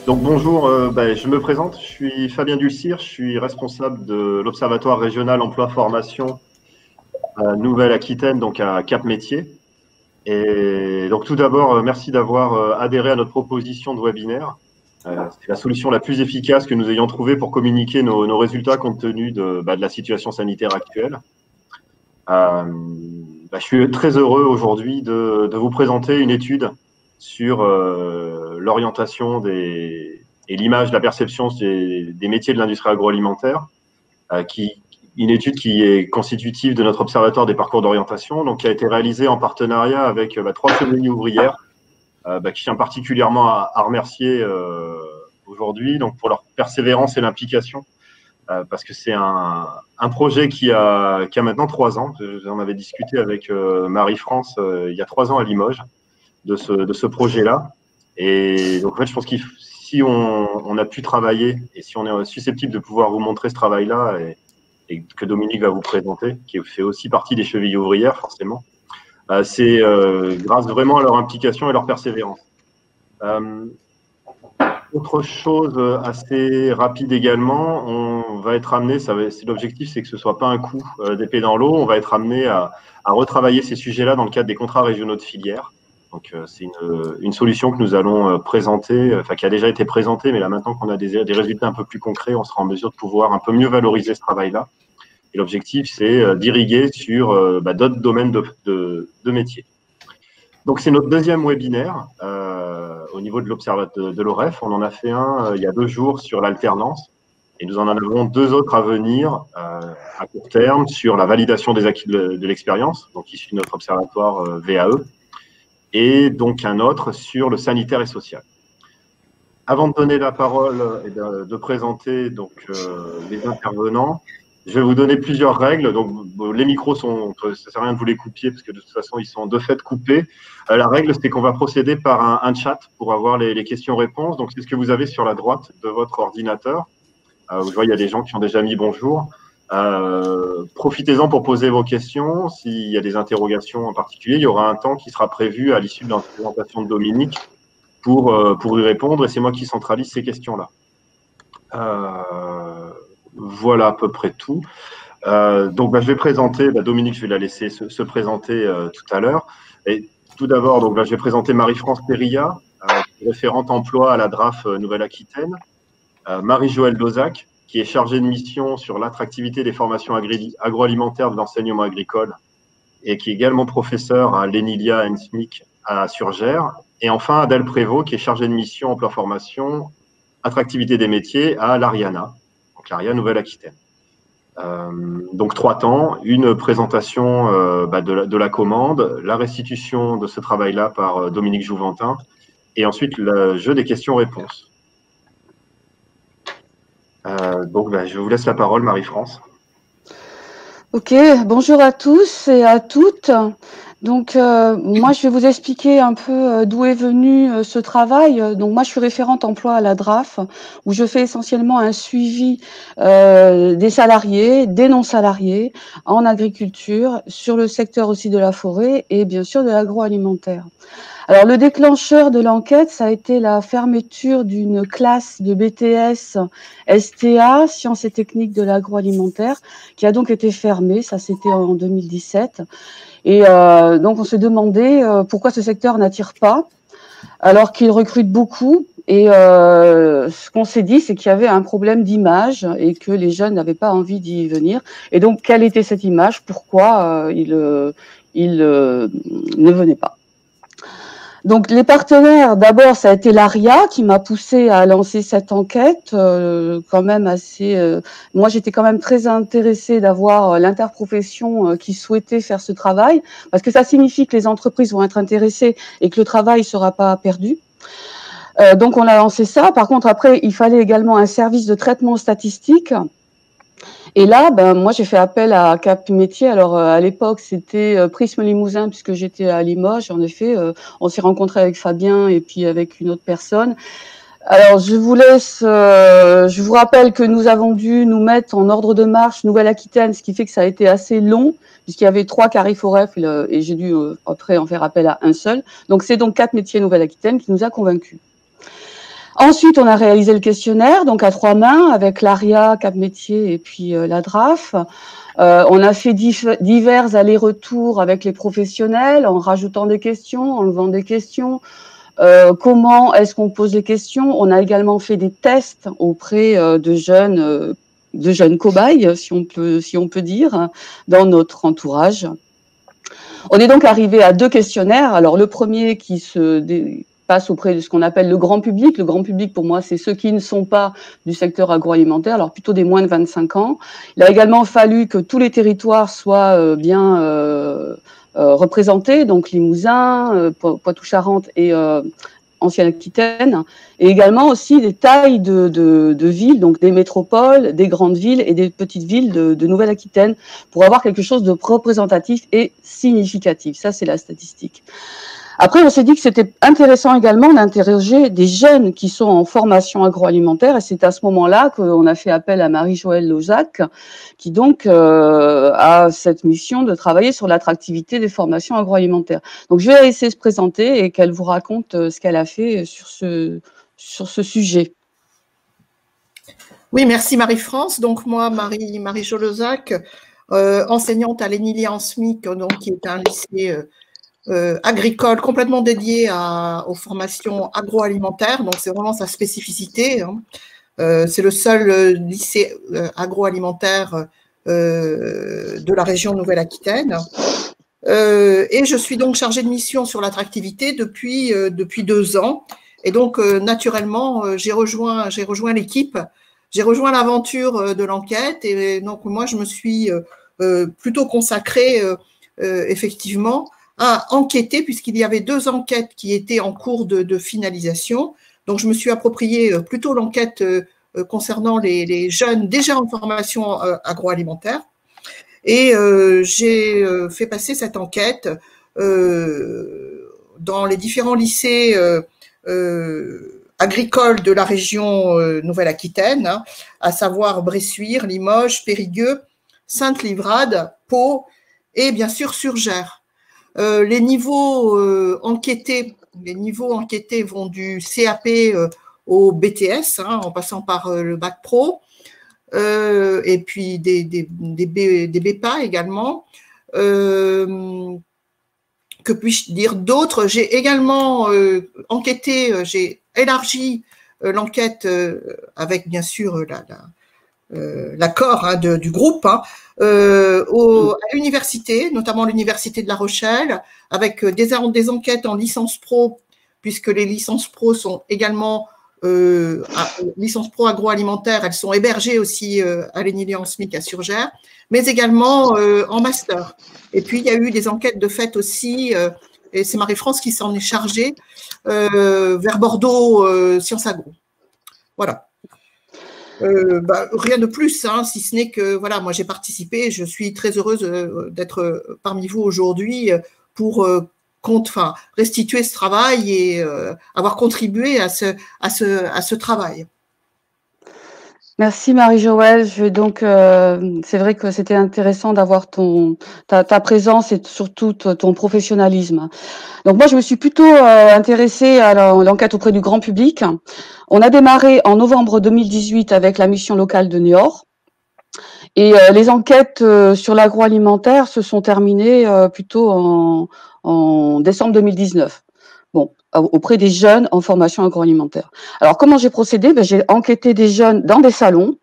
Donc bonjour, je me présente, je suis Fabien Dulcir, je suis responsable de l'Observatoire régional emploi-formation Nouvelle-Aquitaine, donc à Cap-Métier. Et donc tout d'abord, merci d'avoir adhéré à notre proposition de webinaire. C'est la solution la plus efficace que nous ayons trouvée pour communiquer nos résultats compte tenu de la situation sanitaire actuelle. Je suis très heureux aujourd'hui de vous présenter une étude sur l'orientation et l'image, la perception des métiers de l'industrie agroalimentaire, une étude qui est constitutive de notre observatoire des parcours d'orientation, donc qui a été réalisée en partenariat avec 3 chevilles ouvrières, qui je tiens particulièrement à remercier aujourd'hui, donc pour leur persévérance et l'implication, parce que c'est un projet qui a maintenant 3 ans. J'en avais discuté avec Marie-France il y a 3 ans à Limoges de ce projet-là. Et donc, en fait, je pense que si on a pu travailler et si on est susceptible de pouvoir vous montrer ce travail-là et que Dominique va vous présenter, qui fait aussi partie des chevilles ouvrières, forcément, c'est grâce vraiment à leur implication et leur persévérance. Autre chose assez rapide également, on va être amené, l'objectif c'est que ce ne soit pas un coup d'épée dans l'eau, on va être amené à retravailler ces sujets-là dans le cadre des contrats régionaux de filière. Donc c'est une solution que nous allons présenter, qui a déjà été présentée, mais là maintenant qu'on a des résultats un peu plus concrets, on sera en mesure de pouvoir un peu mieux valoriser ce travail-là. Et l'objectif c'est d'irriguer sur d'autres domaines de métiers. Donc c'est notre deuxième webinaire au niveau de l'Observatoire de l'OREF. On en a fait un il y a 2 jours sur l'alternance et nous en avons 2 autres à venir à court terme sur la validation des acquis de l'expérience, donc issu de notre observatoire VAE, et donc un autre sur le sanitaire et social. Avant de donner la parole et de présenter donc, les intervenants, je vais vous donner plusieurs règles. Donc, les micros ça ne sert à rien de vous les couper parce que de toute façon, ils sont de fait coupés. La règle, c'est qu'on va procéder par un chat pour avoir les questions-réponses. Donc, c'est ce que vous avez sur la droite de votre ordinateur. Je vois, il y a des gens qui ont déjà mis bonjour. Profitez-en pour poser vos questions. S'il y a des interrogations en particulier, il y aura un temps qui sera prévu à l'issue de la présentation de Dominique pour y répondre. Et c'est moi qui centralise ces questions-là. Voilà à peu près tout. Donc, je vais présenter, Dominique, je vais la laisser se présenter tout à l'heure. Et tout d'abord, je vais présenter Marie-France Périlla, référente emploi à la DRAF Nouvelle-Aquitaine. Marie-Joëlle Dozac, qui est chargée de mission sur l'attractivité des formations agroalimentaires de l'enseignement agricole et qui est également professeure à l'ENILIA SMIC à Surgères. Et enfin, Adèle Prévost, qui est chargée de mission emploi-formation, attractivité des métiers à l'ARIANA, donc l'ARIA Nouvelle-Aquitaine. Donc 3 temps, une présentation de la commande, la restitution de ce travail-là par Dominique Jouventin, et ensuite le jeu des questions-réponses. Je vous laisse la parole, Marie-France. Ok, bonjour à tous et à toutes. Donc, moi, je vais vous expliquer un peu d'où est venu ce travail. Donc, moi, je suis référente emploi à la DRAF, où je fais essentiellement un suivi des salariés, des non-salariés en agriculture, sur le secteur aussi de la forêt et bien sûr de l'agroalimentaire. Alors, le déclencheur de l'enquête, ça a été la fermeture d'une classe de BTS STA, Sciences et Techniques de l'agroalimentaire, qui a donc été fermée. Ça, c'était en 2017. Et donc, on s'est demandé pourquoi ce secteur n'attire pas, alors qu'il recrute beaucoup. Et ce qu'on s'est dit, c'est qu'il y avait un problème d'image et que les jeunes n'avaient pas envie d'y venir. Et donc, quelle était cette image? Pourquoi ils ne venaient pas? Donc, les partenaires, d'abord, ça a été l'ARIA qui m'a poussé à lancer cette enquête, quand même assez. Moi, j'étais quand même très intéressée d'avoir l'interprofession qui souhaitait faire ce travail, parce que ça signifie que les entreprises vont être intéressées et que le travail ne sera pas perdu. Donc, on a lancé ça. Par contre, après, il fallait également un service de traitement statistique. Et là, moi, j'ai fait appel à Cap Métier. Alors, à l'époque, c'était Prisme Limousin, puisque j'étais à Limoges. En effet, on s'est rencontré avec Fabien et puis avec une autre personne. Alors, je vous laisse, je vous rappelle que nous avons dû nous mettre en ordre de marche Nouvelle-Aquitaine, ce qui fait que ça a été assez long, puisqu'il y avait 3 Carrefour F et j'ai dû après en faire appel à un seul. Donc, c'est donc 4 métiers Nouvelle-Aquitaine qui nous a convaincus. Ensuite, on a réalisé le questionnaire, donc à 3 mains, avec l'ARIA, Cap Métiers et puis la DRAF. On a fait divers allers-retours avec les professionnels, en rajoutant des questions, en enlevant des questions. Comment est-ce qu'on pose les questions? On a également fait des tests auprès de jeunes cobayes, si on peut dire, dans notre entourage. On est donc arrivé à 2 questionnaires. Alors le premier qui passe auprès de ce qu'on appelle le grand public. Le grand public, pour moi, c'est ceux qui ne sont pas du secteur agroalimentaire, alors plutôt des moins de 25 ans. Il a également fallu que tous les territoires soient bien représentés, donc Limousin, Poitou-Charentes et Ancienne-Aquitaine, et également aussi des tailles de villes, donc des métropoles, des grandes villes et des petites villes de Nouvelle-Aquitaine, pour avoir quelque chose de représentatif et significatif. Ça, c'est la statistique. Après, on s'est dit que c'était intéressant également d'interroger des jeunes qui sont en formation agroalimentaire, et c'est à ce moment-là qu'on a fait appel à Marie-Joëlle Lozac, qui donc a cette mission de travailler sur l'attractivité des formations agroalimentaires. Donc, je vais la laisser se présenter et qu'elle vous raconte ce qu'elle a fait sur ce sujet. Oui, merci Marie-France. Donc moi, Marie-Joëlle Lozac, enseignante à l'ENILIA en SMIC, donc qui est un lycée agricole complètement dédié aux formations agroalimentaires, donc c'est vraiment sa spécificité. Hein. C'est le seul lycée agroalimentaire de la région Nouvelle-Aquitaine. Et je suis donc chargée de mission sur l'attractivité depuis 2 ans. Et donc, naturellement, j'ai rejoint l'équipe, j'ai rejoint l'aventure de l'enquête. Et donc, moi, je me suis plutôt consacrée, effectivement, à enquêter, puisqu'il y avait 2 enquêtes qui étaient en cours de finalisation. Donc, je me suis approprié plutôt l'enquête concernant les jeunes déjà en formation agroalimentaire. Et j'ai fait passer cette enquête dans les différents lycées agricoles de la région Nouvelle-Aquitaine, hein, à savoir Bressuire, Limoges, Périgueux, Sainte-Livrade, Pau et bien sûr Surgères. Les niveaux enquêtés vont du CAP au BTS, hein, en passant par le bac pro, et puis des BEPA également. Que puis-je dire d'autre? J'ai également enquêté, j'ai élargi l'enquête avec bien sûr l'accord hein, du groupe hein, à l'université, notamment l'université de La Rochelle, avec des enquêtes en licence pro, puisque les licences pro sont également licences pro agroalimentaire, elles sont hébergées aussi à l'ENILIA en SMIC à Surgères, mais également en master. Et puis, il y a eu des enquêtes de fait aussi, et c'est Marie-France qui s'en est chargée, vers Bordeaux, Sciences Agro. Voilà. Rien de plus, hein, si ce n'est que voilà, moi j'ai participé, je suis très heureuse d'être parmi vous aujourd'hui pour restituer ce travail et avoir contribué à ce travail. Merci Marie-Joëlle. Je vais donc, c'est vrai que c'était intéressant d'avoir ta présence et surtout ton professionnalisme. Donc moi, je me suis plutôt intéressée à l'enquête auprès du grand public. On a démarré en novembre 2018 avec la mission locale de Niort. Et les enquêtes sur l'agroalimentaire se sont terminées plutôt en décembre 2019. Bon, auprès des jeunes en formation agroalimentaire. Alors, comment j'ai procédé? J'ai enquêté des jeunes dans des salons,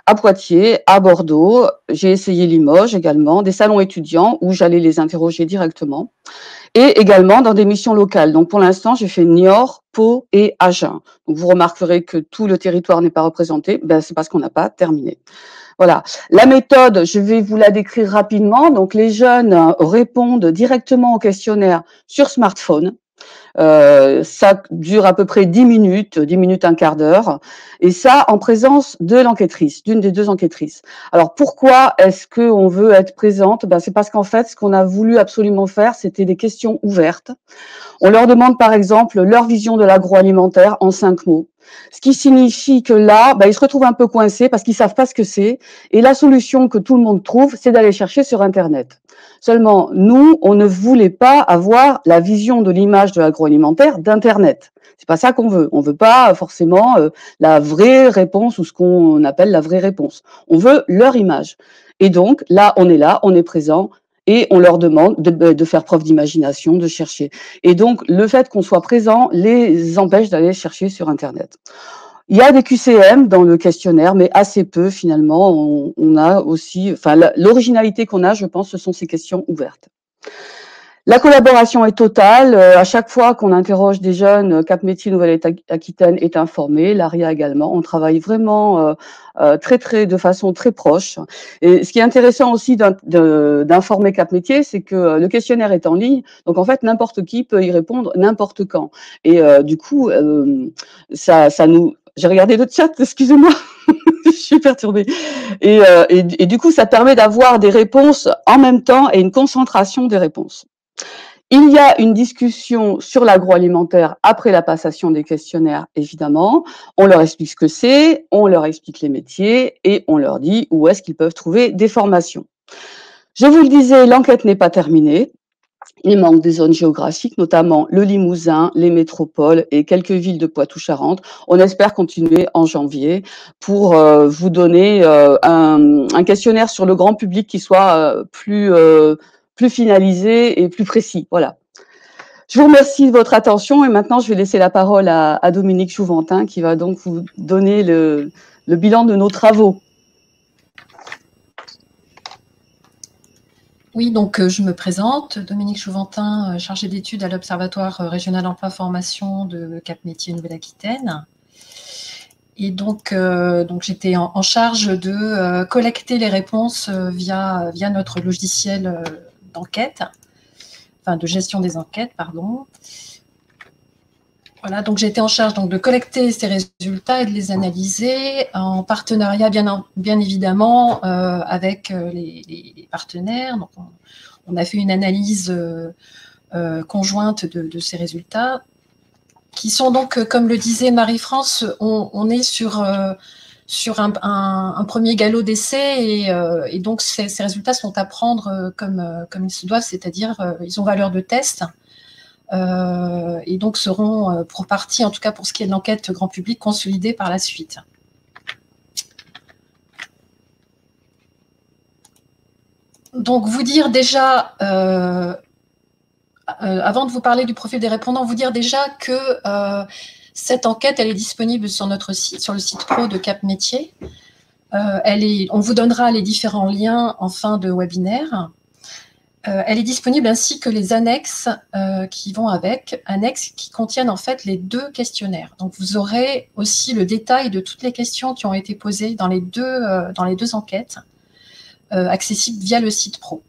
à Poitiers, à Bordeaux. J'ai essayé Limoges également, des salons étudiants où j'allais les interroger directement. Et également dans des missions locales. Donc, pour l'instant, j'ai fait Niort, Pau et Agen. Donc, vous remarquerez que tout le territoire n'est pas représenté. C'est parce qu'on n'a pas terminé. Voilà. La méthode, je vais vous la décrire rapidement. Donc, les jeunes répondent directement au questionnaire sur smartphone. Ça dure à peu près 10 minutes, un quart d'heure, et ça en présence de l'enquêtrice, d'une des 2 enquêtrices. Alors pourquoi est-ce qu'on veut être présente? C'est parce qu'en fait, ce qu'on a voulu absolument faire, c'était des questions ouvertes. On leur demande par exemple leur vision de l'agroalimentaire en 5 mots. Ce qui signifie que là, ils se retrouvent un peu coincés parce qu'ils savent pas ce que c'est. Et la solution que tout le monde trouve, c'est d'aller chercher sur Internet. Seulement, nous, on ne voulait pas avoir la vision de l'image de l'agroalimentaire d'Internet. C'est pas ça qu'on veut. On veut pas forcément la vraie réponse ou ce qu'on appelle la vraie réponse. On veut leur image. Et donc, là, on est présent et on leur demande de faire preuve d'imagination, de chercher. Et donc, le fait qu'on soit présent les empêche d'aller chercher sur Internet. Il y a des QCM dans le questionnaire, mais assez peu finalement. On a aussi, enfin, l'originalité qu'on a, je pense, ce sont ces questions ouvertes. La collaboration est totale. À chaque fois qu'on interroge des jeunes, Cap Métiers Nouvelle-Aquitaine est informé, l'ARIA également. On travaille vraiment de façon très proche. Et ce qui est intéressant aussi d'informer Cap Métiers, c'est que le questionnaire est en ligne. Donc en fait, n'importe qui peut y répondre n'importe quand. Et du coup, ça nous... J'ai regardé le chat, excusez-moi. Je suis perturbée. Et du coup, ça permet d'avoir des réponses en même temps et une concentration des réponses. Il y a une discussion sur l'agroalimentaire après la passation des questionnaires, évidemment. On leur explique ce que c'est, on leur explique les métiers et on leur dit où est-ce qu'ils peuvent trouver des formations. Je vous le disais, l'enquête n'est pas terminée. Il manque des zones géographiques, notamment le Limousin, les métropoles et quelques villes de Poitou-Charentes. On espère continuer en janvier pour vous donner un questionnaire sur le grand public qui soit plus finalisé et plus précis. Voilà. Je vous remercie de votre attention et maintenant je vais laisser la parole à Dominique Jouventin qui va donc vous donner le bilan de nos travaux. Oui, donc je me présente, Dominique Jouventin, chargée d'études à l'Observatoire régional emploi formation de Cap Métiers Nouvelle-Aquitaine. Et donc j'étais en charge de collecter les réponses via notre logiciel d'enquête, enfin de gestion des enquêtes, pardon. Voilà, donc j'étais en charge de collecter ces résultats et de les analyser en partenariat bien évidemment avec les partenaires. Donc on a fait une analyse conjointe de ces résultats qui sont donc, comme le disait Marie-France, on est sur un premier galop d'essai et donc ces résultats sont à prendre comme ils se doivent, c'est-à-dire ils ont valeur de test. Et donc seront pour partie, en tout cas pour ce qui est de l'enquête grand public, consolidés par la suite. Donc vous dire déjà, avant de vous parler du profil des répondants, vous dire déjà que cette enquête, elle est disponible sur notre site, sur le site pro de Cap Métiers. On vous donnera les différents liens en fin de webinaire. Elle est disponible ainsi que les annexes qui vont avec, annexes qui contiennent en fait les deux questionnaires. Donc vous aurez aussi le détail de toutes les questions qui ont été posées dans les deux enquêtes, accessibles via le site pro.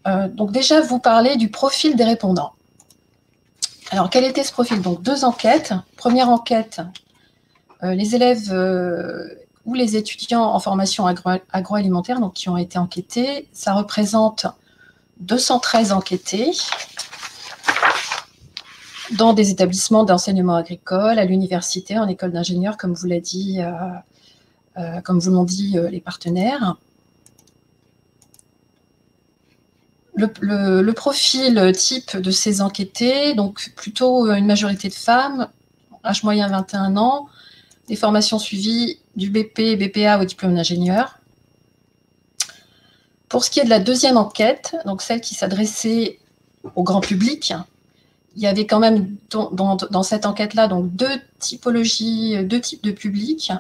Donc déjà, vous parlez du profil des répondants. Alors quel était ce profil? Donc deux enquêtes. Première enquête, les élèves ou les étudiants en formation agroalimentaire donc, qui ont été enquêtés. Ça représente 213 enquêtés dans des établissements d'enseignement agricole, à l'université, en école d'ingénieur, comme vous l'ont dit les partenaires. Le profil type de ces enquêtés, donc plutôt une majorité de femmes, âge moyen 21 ans, des formations suivies du BP, BPA au diplôme d'ingénieur. Pour ce qui est de la deuxième enquête, donc celle qui s'adressait au grand public, il y avait quand même dans cette enquête-là donc deux types de publics,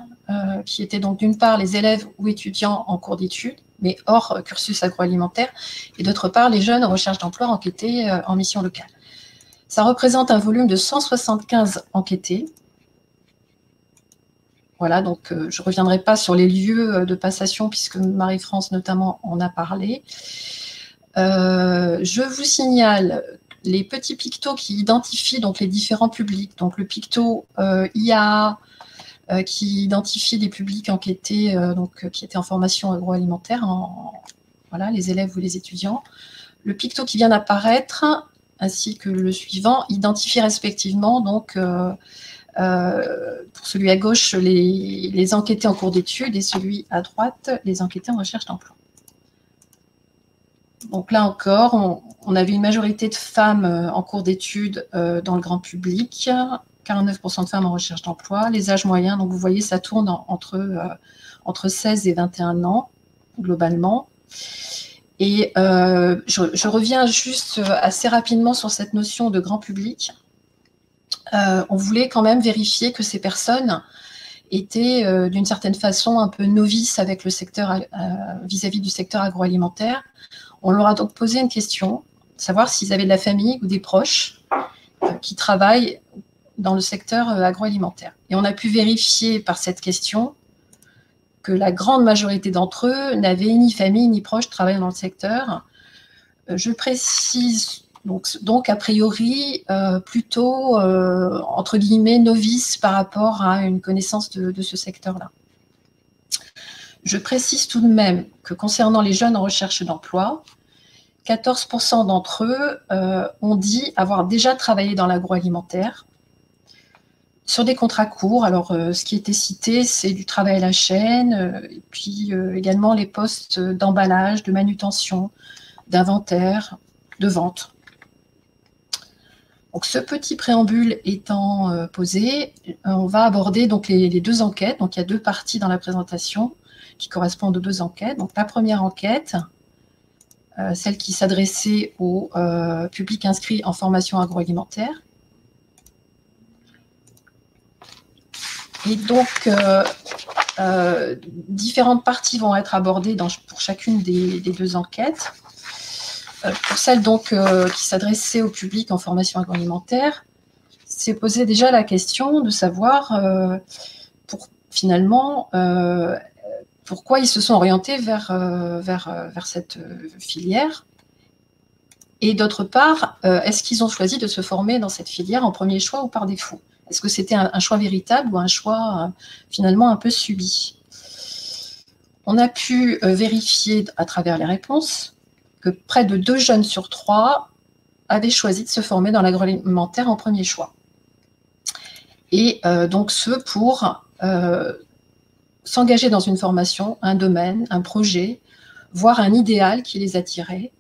qui étaient donc d'une part les élèves ou étudiants en cours d'études, mais hors cursus agroalimentaire, et d'autre part les jeunes en recherche d'emploi enquêtés en mission locale. Ça représente un volume de 175 enquêtés. Voilà, donc je ne reviendrai pas sur les lieux de passation, puisque Marie-France notamment en a parlé. Je vous signale les petits pictos qui identifient donc les différents publics. Donc le picto IAA, qui identifie les publics enquêtés, qui étaient en formation agroalimentaire, voilà, les élèves ou les étudiants. Le picto qui vient d'apparaître, ainsi que le suivant, identifie respectivement donc Pour celui à gauche, les enquêtés en cours d'études et celui à droite, les enquêtés en recherche d'emploi. Donc là encore, on avait une majorité de femmes en cours d'études dans le grand public, 49% de femmes en recherche d'emploi. Les âges moyens, donc vous voyez, ça tourne entre 16 et 21 ans, globalement. Et je reviens juste assez rapidement sur cette notion de grand public. On voulait quand même vérifier que ces personnes étaient d'une certaine façon un peu novices avec le secteur vis-à-vis du secteur agroalimentaire. On leur a donc posé une question, savoir s'ils avaient de la famille ou des proches qui travaillent dans le secteur agroalimentaire. Et on a pu vérifier par cette question que la grande majorité d'entre eux n'avaient ni famille ni proches travaillant dans le secteur. Je précise donc a priori plutôt entre guillemets novices par rapport à une connaissance de ce secteur-là. Je précise tout de même que concernant les jeunes en recherche d'emploi, 14% d'entre eux ont dit avoir déjà travaillé dans l'agroalimentaire sur des contrats courts. Alors, ce qui était cité, c'est du travail à la chaîne, et puis également les postes d'emballage, de manutention, d'inventaire, de vente. Donc, ce petit préambule étant posé, on va aborder donc les deux enquêtes. Donc, il y a deux parties dans la présentation qui correspondent aux deux enquêtes. Donc, la première enquête, celle qui s'adressait au public inscrit en formation agroalimentaire. Et donc, différentes parties vont être abordées pour chacune des deux enquêtes. Pour celle donc qui s'adressait au public en formation agroalimentaire, s'est posé déjà la question de savoir finalement pourquoi ils se sont orientés vers cette filière. Et d'autre part, est-ce qu'ils ont choisi de se former dans cette filière en premier choix ou par défaut? Est-ce que c'était un choix véritable ou un choix finalement un peu subi? On a pu vérifier à travers les réponses que près de 2 jeunes sur 3 avaient choisi de se former dans l'agroalimentaire en premier choix. Et donc ce pour s'engager dans une formation, un domaine, un projet, voire un idéal qui les attirait,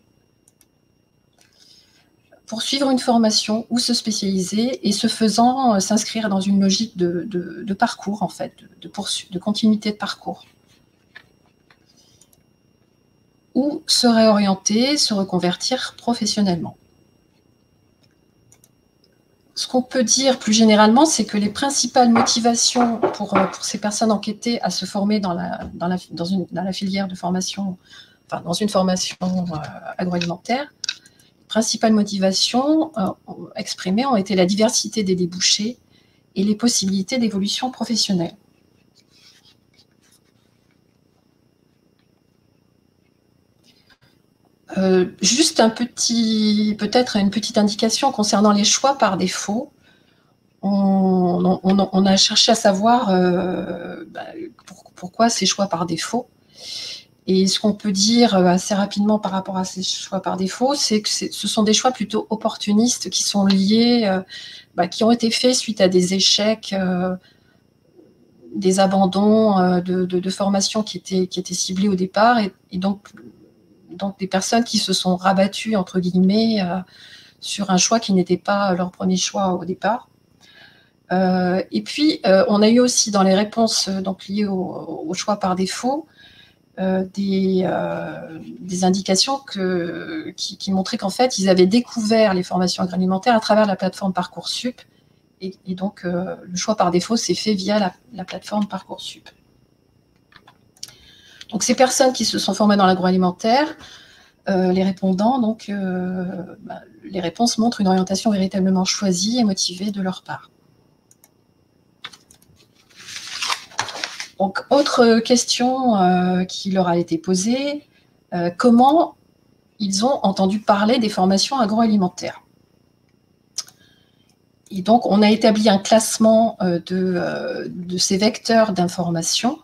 poursuivre une formation ou se spécialiser et ce faisant s'inscrire dans une logique de parcours, en fait, de continuité de parcours. Ou se réorienter, se reconvertir professionnellement. Ce qu'on peut dire plus généralement, c'est que les principales motivations pour ces personnes enquêtées à se former dans la filière de formation, enfin dans une formation agroalimentaire, les principales motivations exprimées ont été la diversité des débouchés et les possibilités d'évolution professionnelle. Juste peut-être une petite indication concernant les choix par défaut. On a cherché à savoir pourquoi ces choix par défaut. Et ce qu'on peut dire assez rapidement par rapport à ces choix par défaut, c'est que ce sont des choix plutôt opportunistes qui sont liés, qui ont été faits suite à des échecs, des abandons de formations qui étaient ciblées au départ, et donc des personnes qui se sont rabattues, entre guillemets, sur un choix qui n'était pas leur premier choix au départ. Et puis, on a eu aussi dans les réponses donc, liées au choix par défaut des indications qui montraient qu'en fait, ils avaient découvert les formations agroalimentaires à travers la plateforme Parcoursup. Et donc, le choix par défaut s'est fait via la plateforme Parcoursup. Donc, ces personnes qui se sont formées dans l'agroalimentaire, les répondants, donc, les réponses montrent une orientation véritablement choisie et motivée de leur part. Donc, autre question qui leur a été posée, comment ils ont entendu parler des formations agroalimentaires? Et donc, on a établi un classement de ces vecteurs d'information,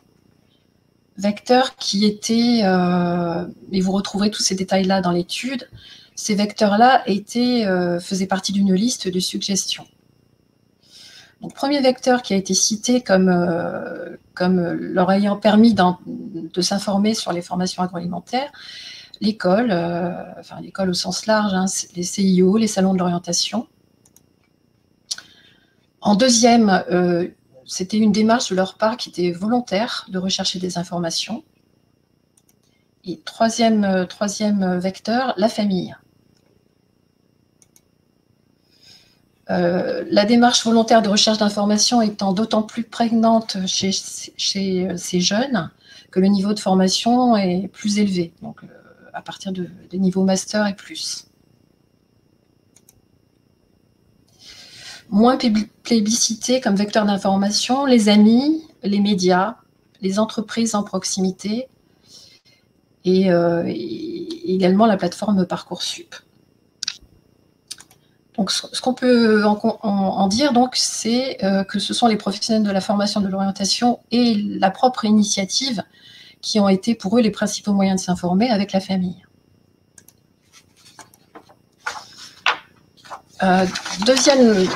vecteurs qui étaient, et vous retrouverez tous ces détails-là dans l'étude, ces vecteurs-là faisaient partie d'une liste de suggestions. Donc, premier vecteur qui a été cité comme leur ayant permis de s'informer sur les formations agroalimentaires, l'école, enfin l'école au sens large, hein, les CIO, les salons de l'orientation. En deuxième, c'était une démarche de leur part qui était volontaire de rechercher des informations. Et troisième vecteur, la famille. La démarche volontaire de recherche d'informations étant d'autant plus prégnante chez ces jeunes que le niveau de formation est plus élevé, donc à partir des niveaux master et plus. Moins plébiscité comme vecteur d'information, les amis, les médias, les entreprises en proximité et également la plateforme Parcoursup. Donc, ce qu'on peut en dire, c'est que ce sont les professionnels de la formation de l'orientation et la propre initiative qui ont été pour eux les principaux moyens de s'informer avec la famille. Deuxième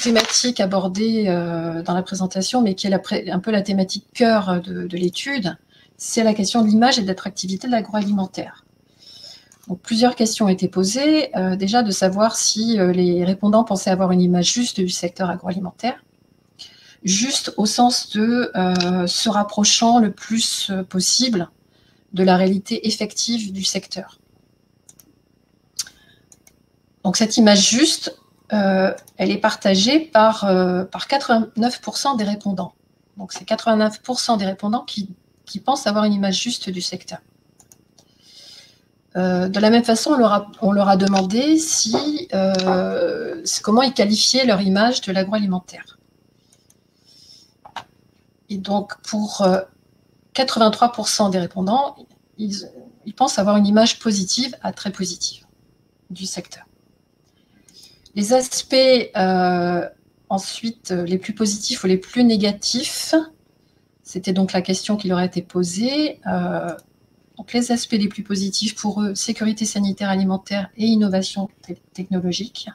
thématique abordée dans la présentation, mais qui est un peu la thématique cœur de l'étude, c'est la question de l'image et de l'attractivité de l'agroalimentaire. Donc, plusieurs questions ont été posées. Déjà, de savoir si les répondants pensaient avoir une image juste du secteur agroalimentaire, juste au sens de se rapprochant le plus possible de la réalité effective du secteur. Donc, cette image juste, elle est partagée par 89% des répondants. Donc, c'est 89% des répondants qui pensent avoir une image juste du secteur. De la même façon, on leur a demandé comment ils qualifiaient leur image de l'agroalimentaire. Et donc, pour 83% des répondants, ils pensent avoir une image positive à très positive du secteur. Les aspects, ensuite, les plus positifs ou les plus négatifs, c'était donc la question qui leur a été posée. Donc, les aspects les plus positifs pour eux, sécurité sanitaire alimentaire et innovation technologique.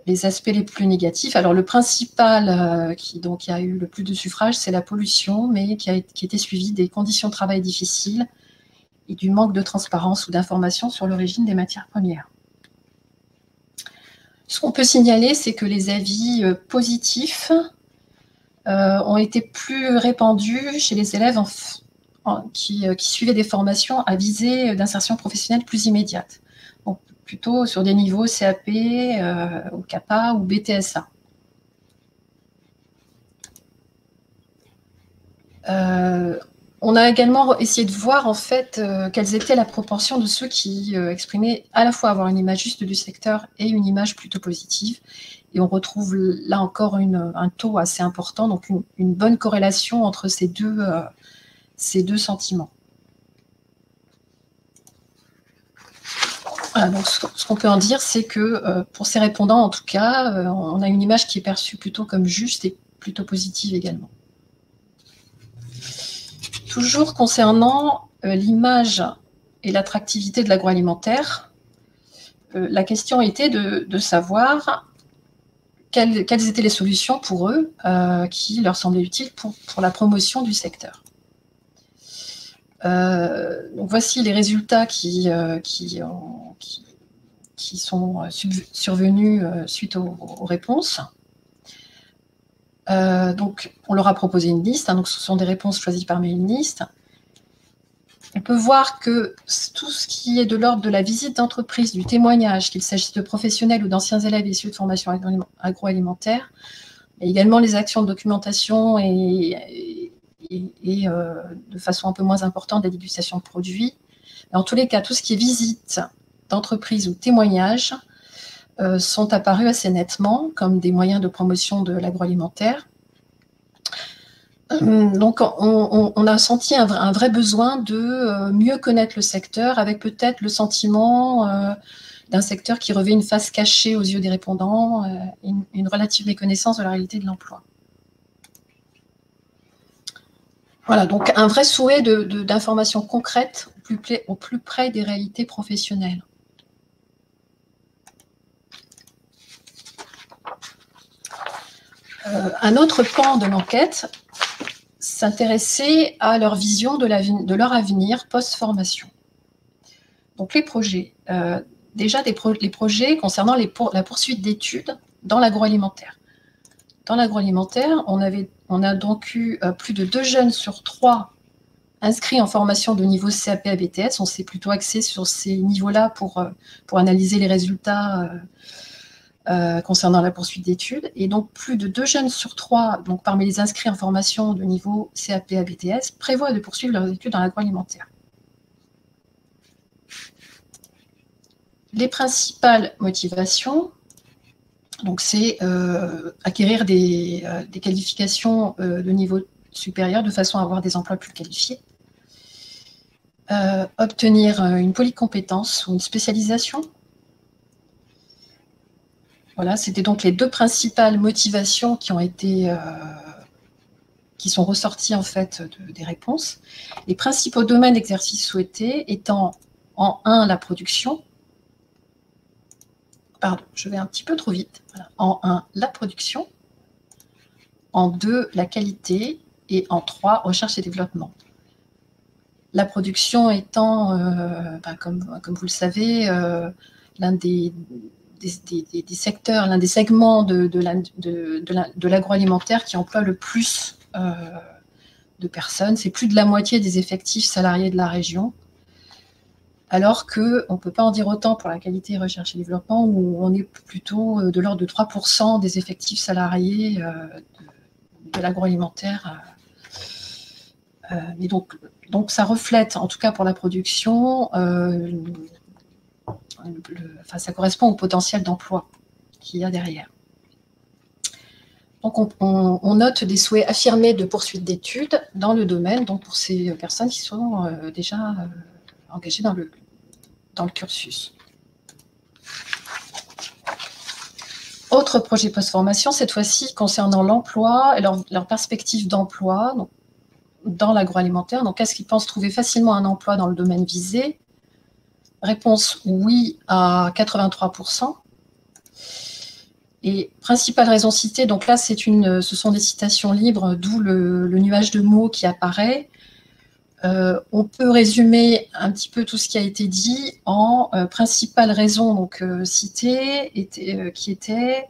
Les aspects les plus négatifs, alors le principal qui a eu le plus de suffrages, c'est la pollution, mais qui était suivi des conditions de travail difficiles et du manque de transparence ou d'information sur l'origine des matières premières. Ce qu'on peut signaler, c'est que les avis positifs ont été plus répandus chez les élèves qui suivaient des formations à visée d'insertion professionnelle plus immédiate. Donc, plutôt sur des niveaux CAP, ou CAPA ou BTSA. On a également essayé de voir en fait quelles étaient la proportion de ceux qui exprimaient à la fois avoir une image juste du secteur et une image plutôt positive. Et on retrouve là encore un taux assez important, donc une bonne corrélation entre ces deux sentiments. Voilà, donc ce qu'on peut en dire, c'est que pour ces répondants, en tout cas, on a une image qui est perçue plutôt comme juste et plutôt positive également. Toujours concernant l'image et l'attractivité de l'agroalimentaire, la question était de savoir quelles étaient les solutions pour eux qui leur semblaient utiles pour la promotion du secteur. Donc voici les résultats qui sont survenus suite aux réponses. Donc, on leur a proposé une liste, donc ce sont des réponses choisies parmi une liste. On peut voir que tout ce qui est de l'ordre de la visite d'entreprise, du témoignage, qu'il s'agisse de professionnels ou d'anciens élèves issus de formation agroalimentaire, mais également les actions de documentation et de façon un peu moins importante des dégustations de produits. Mais en tous les cas, tout ce qui est visite d'entreprise ou témoignage sont apparus assez nettement comme des moyens de promotion de l'agroalimentaire. Donc, on a senti un vrai besoin de mieux connaître le secteur, avec peut-être le sentiment d'un secteur qui revêt une face cachée aux yeux des répondants, une relative méconnaissance de la réalité de l'emploi. Voilà, donc un vrai souhait d'informations concrètes au plus près des réalités professionnelles. Un autre pan de l'enquête s'intéressait à leur vision de leur avenir post-formation. Donc les projets, déjà les projets concernant la poursuite d'études dans l'agroalimentaire. Dans l'agroalimentaire, on a donc eu plus de 2 jeunes sur 3 inscrits en formation de niveau CAP à BTS. On s'est plutôt axé sur ces niveaux-là pour analyser les résultats concernant la poursuite d'études. Et donc, plus de 2 jeunes sur 3, donc parmi les inscrits en formation de niveau CAP à BTS, prévoient de poursuivre leurs études dans l'agroalimentaire. Les principales motivations, donc c'est acquérir des qualifications de niveau supérieur de façon à avoir des emplois plus qualifiés, obtenir une polycompétence ou une spécialisation. Voilà, c'était donc les 2 principales motivations qui sont ressorties en fait des réponses. Les principaux domaines d'exercice souhaités étant en 1 la production. Pardon, je vais un petit peu trop vite. Voilà. En 1, la production. En 2, la qualité. Et en 3, recherche et développement. La production étant, comme vous le savez, l'un des secteurs, l'un des segments de l'agroalimentaire qui emploie le plus de personnes. C'est plus de la moitié des effectifs salariés de la région. Alors qu'on ne peut pas en dire autant pour la qualité, recherche et développement, où on est plutôt de l'ordre de 3% des effectifs salariés de l'agroalimentaire. Mais donc, ça reflète, en tout cas pour la production, ça correspond au potentiel d'emploi qu'il y a derrière. Donc, on note des souhaits affirmés de poursuite d'études dans le domaine, donc pour ces personnes qui sont déjà engagées dans le cursus. Autre projet post-formation, cette fois-ci concernant l'emploi et leur perspective d'emploi dans l'agroalimentaire. Donc, est-ce qu'ils pensent trouver facilement un emploi dans le domaine visé? Réponse oui à 83%. Et principale raison citée, donc là, ce sont des citations libres, d'où le nuage de mots qui apparaît. On peut résumer un petit peu tout ce qui a été dit en principale raison donc, citée, qui était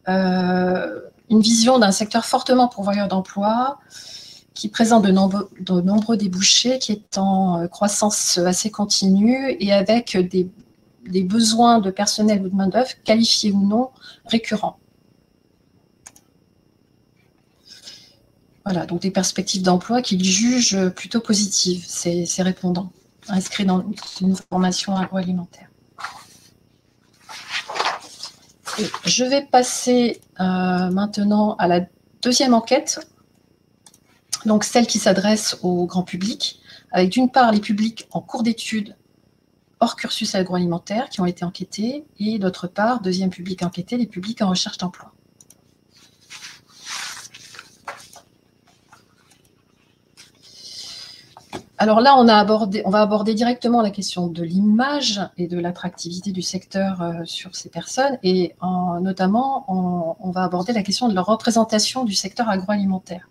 une vision d'un secteur fortement pourvoyeur d'emplois, qui présente de nombreux débouchés, qui est en croissance assez continue et avec des besoins de personnel ou de main-d'œuvre, qualifiés ou non, récurrents. Voilà, donc des perspectives d'emploi qu'ils jugent plutôt positives, ces répondants, inscrits dans une formation agroalimentaire. Et je vais passer maintenant à la 2e enquête, donc celle qui s'adresse au grand public, avec d'une part les publics en cours d'études hors cursus agroalimentaire qui ont été enquêtés, et d'autre part, 2e public enquêté, les publics en recherche d'emploi. Alors là, on va aborder directement la question de l'image et de l'attractivité du secteur sur ces personnes, et notamment, on va aborder la question de leur représentation du secteur agroalimentaire.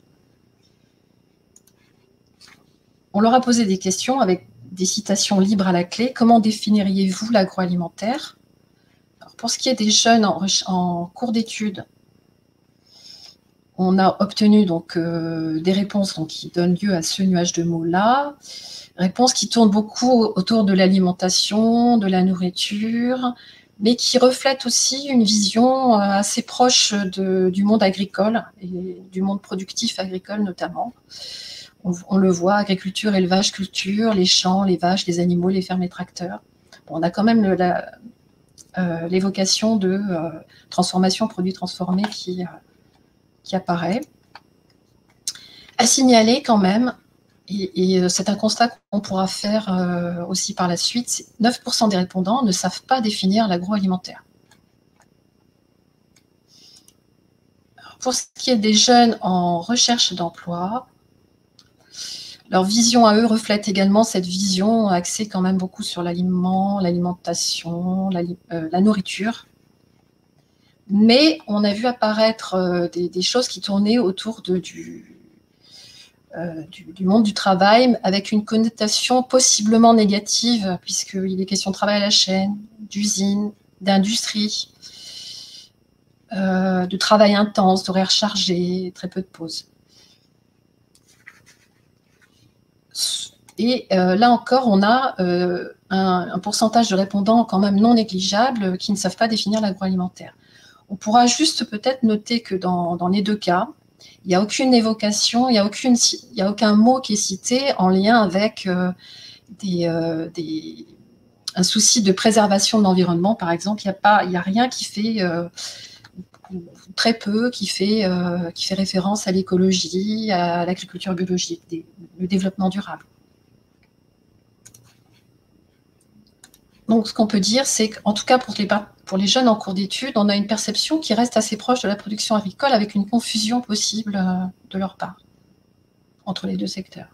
On leur a posé des questions avec des citations libres à la clé. Comment définiriez-vous l'agroalimentaire? Pour ce qui est des jeunes en cours d'études, on a obtenu donc des réponses qui donnent lieu à ce nuage de mots-là. Réponses qui tournent beaucoup autour de l'alimentation, de la nourriture, mais qui reflètent aussi une vision assez proche du monde agricole et du monde productif agricole notamment. On le voit, agriculture, élevage, culture, les champs, les vaches, les animaux, les fermes, les tracteurs. Bon, on a quand même l'évocation de transformation, produits transformés qui apparaît. À signaler quand même, et c'est un constat qu'on pourra faire aussi par la suite, 9% des répondants ne savent pas définir l'agroalimentaire. Pour ce qui est des jeunes en recherche d'emploi, leur vision à eux reflète également cette vision axée quand même beaucoup sur l'aliment, l'alimentation, la nourriture. Mais on a vu apparaître des choses qui tournaient autour du monde du travail, avec une connotation possiblement négative, puisqu'il est question de travail à la chaîne, d'usine, d'industrie, de travail intense, d'horaires chargés, très peu de pauses. Et là encore, on a un pourcentage de répondants quand même non négligeable qui ne savent pas définir l'agroalimentaire. On pourra juste peut-être noter que dans les deux cas, il n'y a aucune évocation, il n'y a aucun mot qui est cité en lien avec un souci de préservation de l'environnement, par exemple. Il n'y a rien qui fait, très peu, qui fait référence à l'écologie, à l'agriculture biologique, le développement durable. Donc, ce qu'on peut dire, c'est qu'en tout cas, pour les jeunes en cours d'études, on a une perception qui reste assez proche de la production agricole, avec une confusion possible de leur part entre les deux secteurs.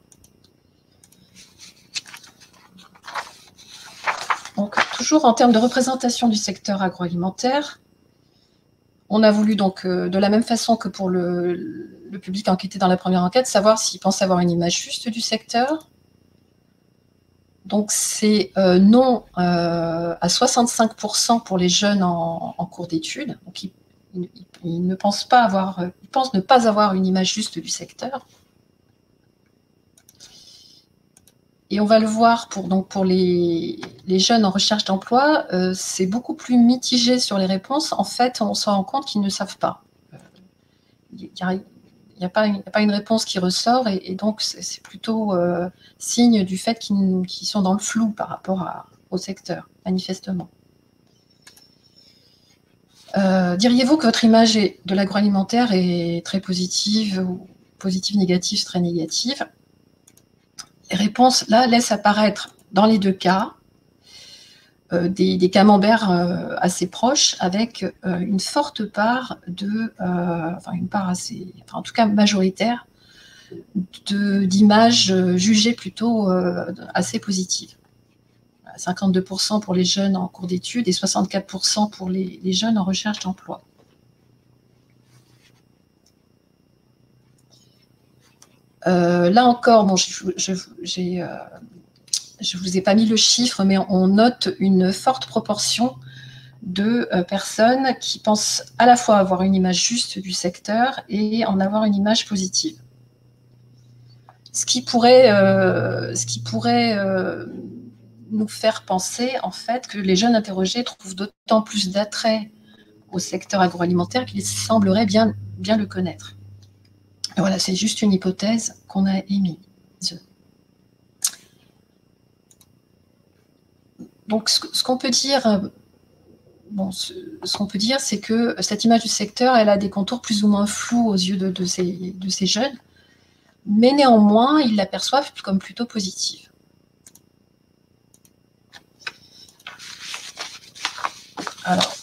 Donc, toujours en termes de représentation du secteur agroalimentaire, on a voulu donc, de la même façon que pour le public enquêté dans la première enquête, savoir s'il pense avoir une image juste du secteur. Donc, c'est non à 65% pour les jeunes en cours d'études. Donc, ils ne pensent pas ils pensent ne pas avoir une image juste du secteur. Et on va le voir pour les jeunes en recherche d'emploi, c'est beaucoup plus mitigé sur les réponses. En fait, on se rend compte qu'ils ne savent pas. Il n'y a pas une réponse qui ressort, et donc c'est plutôt signe du fait qu'ils sont dans le flou par rapport au secteur, manifestement. Diriez-vous que votre image de l'agroalimentaire est très positive, ou positive, négative, très négative? Les réponses, là, laissent apparaître, dans les deux cas, des camemberts assez proches, avec une forte part une part assez, en tout cas majoritaire, d'images jugées plutôt assez positives. 52% pour les jeunes en cours d'études et 64% pour les jeunes en recherche d'emploi. Là encore, bon, je vous ai pas mis le chiffre, mais on note une forte proportion de personnes qui pensent à la fois avoir une image juste du secteur et en avoir une image positive. Ce qui pourrait nous faire penser, en fait, que les jeunes interrogés trouvent d'autant plus d'attrait au secteur agroalimentaire qu'il semblerait bien le connaître. Et voilà, c'est juste une hypothèse qu'on a émise. Donc, ce qu'on peut dire, c'est que cette image du secteur, elle a des contours plus ou moins flous aux yeux de ces jeunes, mais néanmoins, ils l'aperçoivent comme plutôt positive. Alors,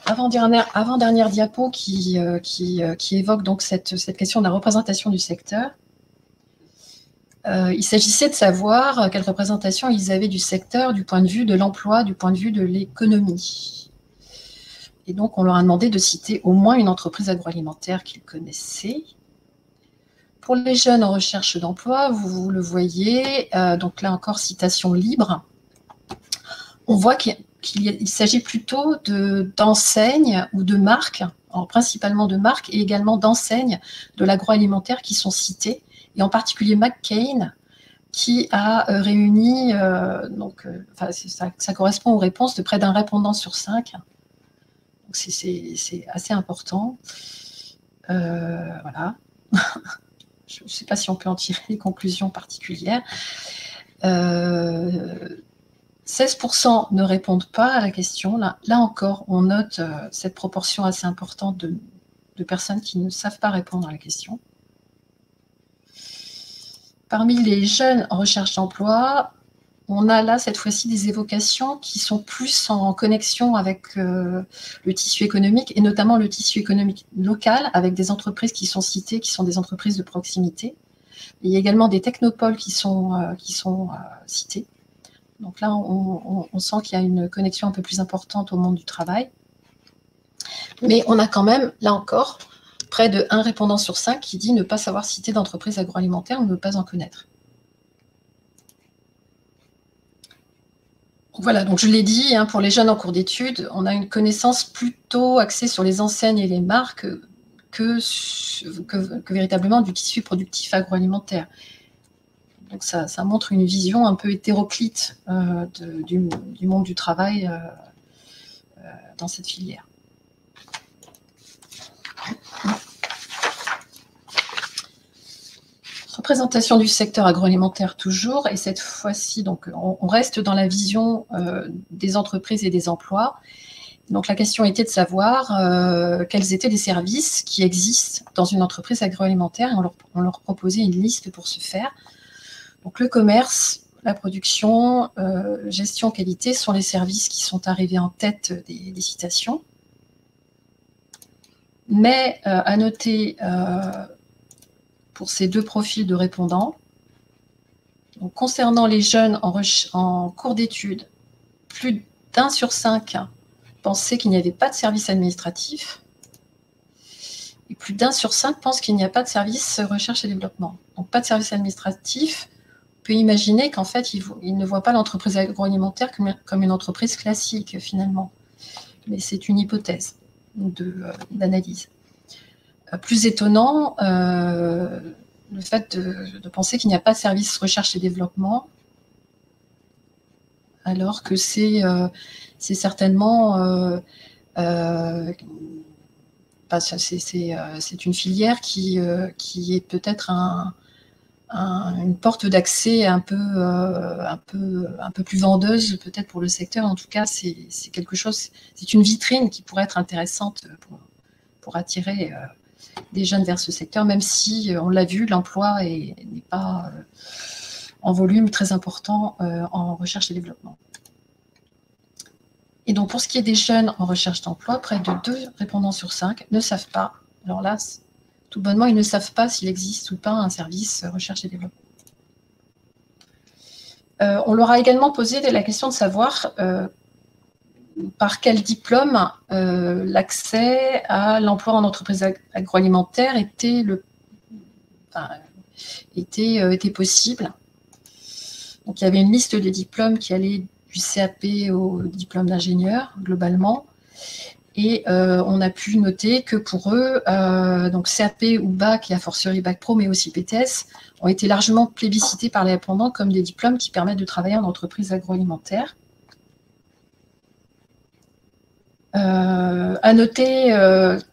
avant-dernière diapo qui évoque donc cette question de la représentation du secteur. Il s'agissait de savoir quelle représentation ils avaient du secteur du point de vue de l'emploi, du point de vue de l'économie. Et donc, on leur a demandé de citer au moins une entreprise agroalimentaire qu'ils connaissaient. Pour les jeunes en recherche d'emploi, vous le voyez, donc là encore, citation libre. On voit qu'il s'agit plutôt d'enseignes ou de marques, principalement de marques, et également d'enseignes de l'agroalimentaire qui sont citées, et en particulier McCain, qui a réuni, ça correspond aux réponses de près d'un répondant sur 5. Donc c'est assez important. Voilà. Je ne sais pas si on peut en tirer des conclusions particulières. 16% ne répondent pas à la question. Là encore, on note cette proportion assez importante de personnes qui ne savent pas répondre à la question. Parmi les jeunes en recherche d'emploi, on a là, cette fois-ci, des évocations qui sont plus en connexion avec le tissu économique, et notamment le tissu économique local, avec des entreprises qui sont citées, qui sont des entreprises de proximité. Il y a également des technopoles qui sont cités. Donc là, on sent qu'il y a une connexion un peu plus importante au monde du travail. Mais on a quand même, là encore, près de 1 répondant sur 5 qui dit ne pas savoir citer d'entreprise agroalimentaire ou ne pas en connaître. Voilà, donc je l'ai dit, hein, pour les jeunes en cours d'études, on a une connaissance plutôt axée sur les enseignes et les marques que véritablement du tissu productif agroalimentaire. Donc ça montre une vision un peu hétéroclite du monde du travail dans cette filière. Représentation du secteur agroalimentaire toujours, et cette fois-ci, donc, on reste dans la vision des entreprises et des emplois. Donc la question était de savoir quels étaient les services qui existent dans une entreprise agroalimentaire, et on leur proposait une liste pour ce faire. Donc le commerce, la production, gestion, qualité sont les services qui sont arrivés en tête des citations. Mais à noter pour ces 2 profils de répondants, donc, concernant les jeunes en cours d'études, plus d'1 sur 5 pensaient qu'il n'y avait pas de service administratif, et plus d'1 sur 5 pensent qu'il n'y a pas de service recherche et développement. Donc pas de service administratif, on peut imaginer qu'en fait, ils ne voient pas l'entreprise agroalimentaire comme une entreprise classique, finalement. Mais c'est une hypothèse d'analyse. Plus étonnant, le fait de penser qu'il n'y a pas de service recherche et développement, alors que c'est certainement c'est une filière qui est peut-être une porte d'accès un peu plus vendeuse peut-être pour le secteur. En tout cas, c'est quelque chose, c'est une vitrine qui pourrait être intéressante pour attirer des jeunes vers ce secteur, même si, on l'a vu, l'emploi n'est pas en volume très important en recherche et développement. Et donc, pour ce qui est des jeunes en recherche d'emploi, près de 2 répondants sur 5 ne savent pas. Alors là, tout bonnement, ils ne savent pas s'il existe ou pas un service recherche et développement. On leur a également posé la question de savoir par quel diplôme l'accès à l'emploi en entreprise agroalimentaire était possible. Donc, il y avait une liste de diplômes qui allait du CAP au diplôme d'ingénieur, globalement. Et on a pu noter que pour eux, donc CAP ou Bac, et a fortiori Bac Pro, mais aussi BTS, ont été largement plébiscités par les répondants comme des diplômes qui permettent de travailler en entreprise agroalimentaire. À noter,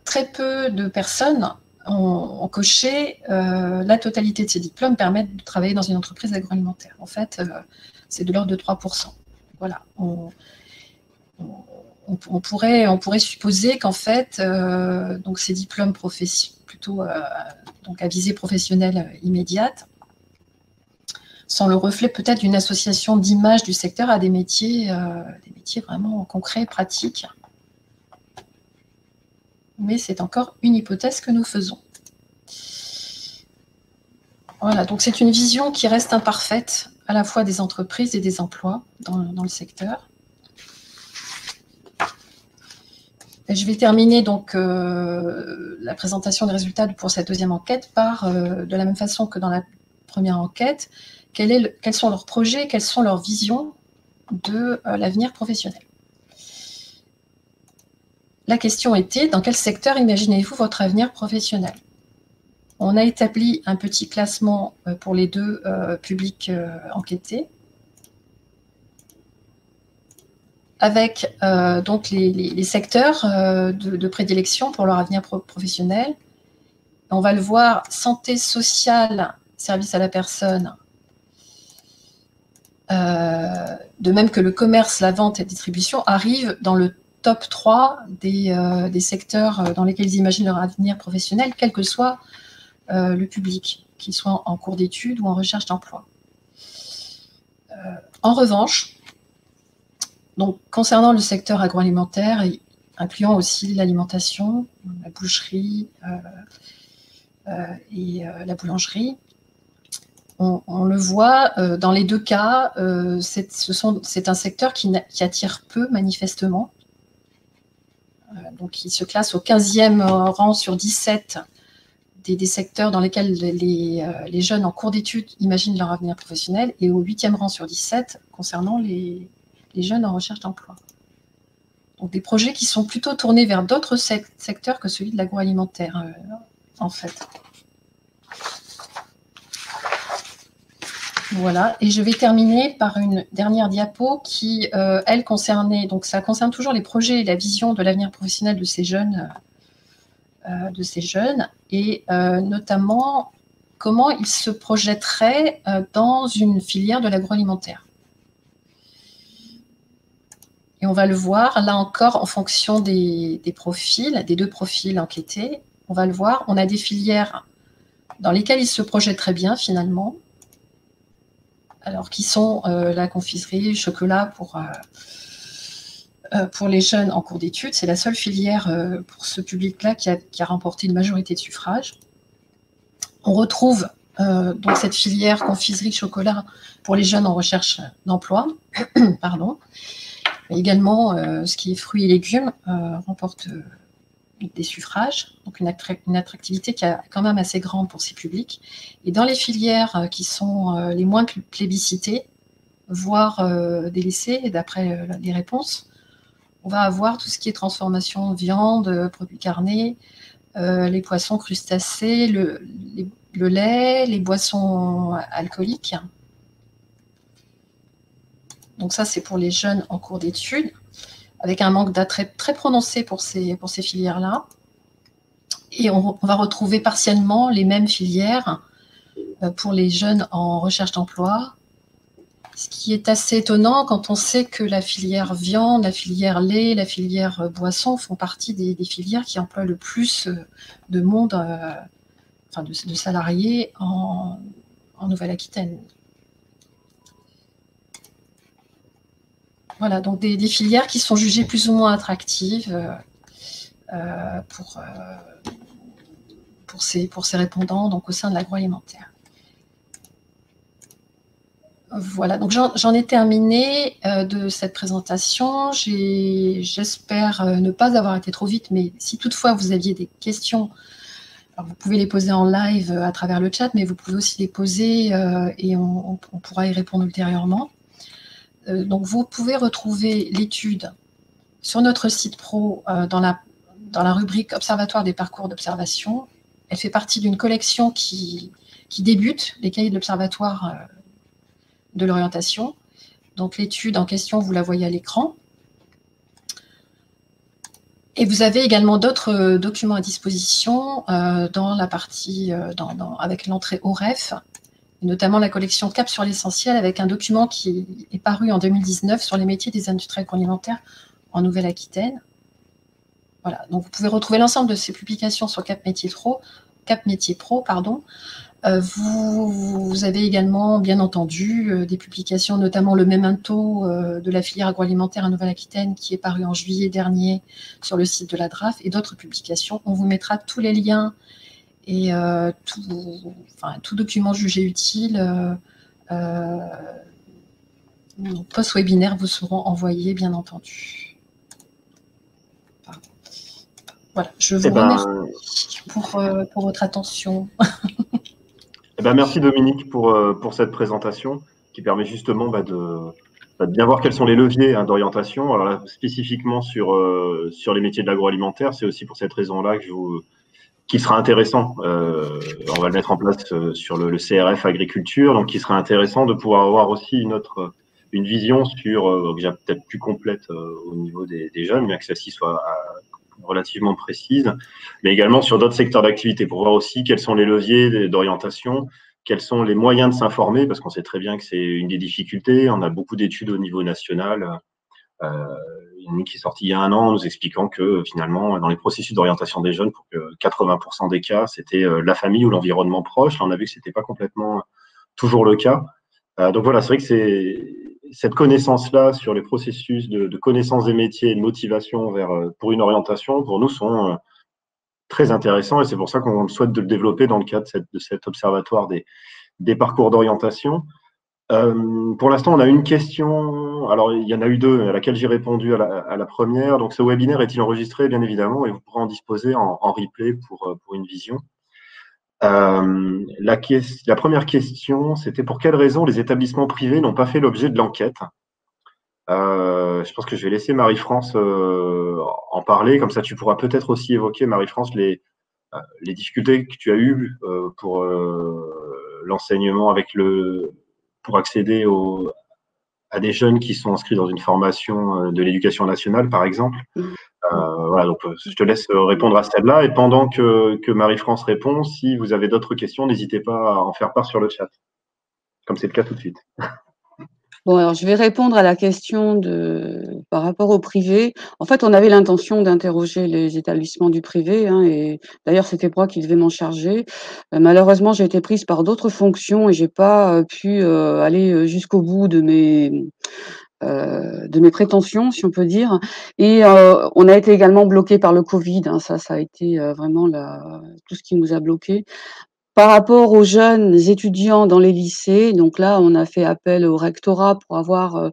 très peu de personnes ont coché la totalité de ces diplômes permettent de travailler dans une entreprise agroalimentaire. En fait, c'est de l'ordre de 3%. Voilà. On pourrait supposer qu'en fait, donc ces diplômes plutôt donc à visée professionnelle immédiate sont le reflet peut-être d'une association d'image du secteur à des métiers vraiment concrets, pratiques. Mais c'est encore une hypothèse que nous faisons. Voilà, donc c'est une vision qui reste imparfaite à la fois des entreprises et des emplois dans le secteur. Et je vais terminer donc la présentation des résultats pour cette 2e enquête par, de la même façon que dans la première enquête, quels sont leurs projets, quelles sont leurs visions de l'avenir professionnel. La question était, dans quel secteur imaginez-vous votre avenir professionnel? On a établi un petit classement pour les 2 publics enquêtés, avec donc les secteurs de prédilection pour leur avenir professionnel. On va le voir, santé sociale, service à la personne, de même que le commerce, la vente et la distribution arrivent dans le top 3 des secteurs dans lesquels ils imaginent leur avenir professionnel, quel que soit le public, qu'il soit en cours d'études ou en recherche d'emploi. En revanche, donc, concernant le secteur agroalimentaire, incluant aussi l'alimentation, la boucherie et la boulangerie, on le voit dans les deux cas, c'est un secteur qui attire peu manifestement. Donc il se classe au 15e rang sur 17 des secteurs dans lesquels les jeunes en cours d'études imaginent leur avenir professionnel, et au 8e rang sur 17 concernant les jeunes en recherche d'emploi. Donc des projets qui sont plutôt tournés vers d'autres secteurs que celui de l'agroalimentaire, en fait. Voilà, et je vais terminer par une dernière diapo qui, elle, concernait, donc ça concerne toujours les projets et la vision de l'avenir professionnel de ces jeunes, et notamment comment ils se projetteraient dans une filière de l'agroalimentaire. Et on va le voir, là encore, en fonction des profils, des deux profils enquêtés, on va le voir, on a des filières dans lesquelles ils se projettent très bien, finalement, alors qui sont la confiserie, le chocolat pour les jeunes en cours d'études. C'est la seule filière pour ce public-là qui a remporté une majorité de suffrages. On retrouve donc cette filière confiserie, chocolat pour les jeunes en recherche d'emploi, pardon. Mais également, ce qui est fruits et légumes remporte des suffrages, donc une attractivité qui est quand même assez grande pour ces publics. Et dans les filières qui sont les moins plébiscitées, voire délaissées, d'après les réponses, on va avoir tout ce qui est transformation de viande, produits carnés, les poissons crustacés, le lait, les boissons alcooliques. Donc ça, c'est pour les jeunes en cours d'études, avec un manque d'attrait très prononcé pour ces filières-là. Et on va retrouver partiellement les mêmes filières pour les jeunes en recherche d'emploi, ce qui est assez étonnant quand on sait que la filière viande, la filière lait, la filière boisson font partie des filières qui emploient le plus de monde, enfin de salariés en Nouvelle-Aquitaine. Voilà, donc des filières qui sont jugées plus ou moins attractives pour ces répondants, donc au sein de l'agroalimentaire. Voilà, donc j'en ai terminé de cette présentation. J'espère ne pas avoir été trop vite, mais si toutefois vous aviez des questions, alors vous pouvez les poser en live à travers le chat, mais vous pouvez aussi les poser et on pourra y répondre ultérieurement. Donc, vous pouvez retrouver l'étude sur notre site pro dans la rubrique Observatoire des parcours d'observation. Elle fait partie d'une collection qui débute, les cahiers de l'Observatoire de l'orientation. Donc, l'étude en question, vous la voyez à l'écran. Et vous avez également d'autres documents à disposition dans la partie avec l'entrée OREF, notamment la collection Cap sur l'essentiel, avec un document qui est paru en 2019 sur les métiers des industries agroalimentaires en Nouvelle-Aquitaine. Voilà, donc vous pouvez retrouver l'ensemble de ces publications sur Cap Métiers Pro. Vous avez également, bien entendu, des publications, notamment le Memento de la filière agroalimentaire en Nouvelle-Aquitaine, qui est paru en juillet dernier sur le site de la DRAF, et d'autres publications. On vous mettra tous les liens et tout document jugé utile post-webinaire vous seront envoyés, bien entendu. Pardon. Voilà, je vous remercie pour votre attention. Merci Dominique pour cette présentation qui permet justement de bien voir quels sont les leviers d'orientation. Alors là, spécifiquement sur les métiers de l'agroalimentaire, c'est aussi pour cette raison-là qui sera intéressant, on va le mettre en place sur le CRF agriculture, donc qui sera intéressant de pouvoir avoir aussi une vision sur, déjà peut-être plus complète au niveau des jeunes, bien que celle-ci soit relativement précise, mais également sur d'autres secteurs d'activité, pour voir aussi quels sont les leviers d'orientation, quels sont les moyens de s'informer, parce qu'on sait très bien que c'est une des difficultés, on a beaucoup d'études au niveau national, une qui est sortie il y a un an, nous expliquant que finalement, dans les processus d'orientation des jeunes, pour que 80% des cas, c'était la famille ou l'environnement proche. Là, on a vu que ce n'était pas complètement toujours le cas. Donc voilà, c'est vrai que cette connaissance-là sur les processus de connaissance des métiers et de motivation pour une orientation, pour nous, sont très intéressants et c'est pour ça qu'on souhaite de le développer dans le cadre de cet observatoire des parcours d'orientation. Pour l'instant, on a une question. Alors, il y en a eu deux, à laquelle j'ai répondu à la première. Donc, ce webinaire est-il enregistré? Bien évidemment, et vous pourrez en disposer en replay pour une vision. La première question, c'était pour quelles raisons les établissements privés n'ont pas fait l'objet de l'enquête? Je pense que je vais laisser Marie-France en parler. Comme ça, tu pourras peut-être aussi évoquer, Marie-France, les difficultés que tu as eues pour l'enseignement pour accéder à des jeunes qui sont inscrits dans une formation de l'éducation nationale, par exemple. Voilà, donc je te laisse répondre à celle-là. Et pendant que Marie-France répond, si vous avez d'autres questions, n'hésitez pas à en faire part sur le chat, comme c'est le cas tout de suite. Bon, alors je vais répondre à la question par rapport au privé. En fait, on avait l'intention d'interroger les établissements du privé, hein, et d'ailleurs, c'était moi qui devais m'en charger. Malheureusement, j'ai été prise par d'autres fonctions et j'ai pas pu aller jusqu'au bout de mes prétentions, si on peut dire. Et on a été également bloqué par le Covid, hein, ça a été vraiment tout ce qui nous a bloqués. Par rapport aux jeunes étudiants dans les lycées, donc là, on a fait appel au rectorat pour avoir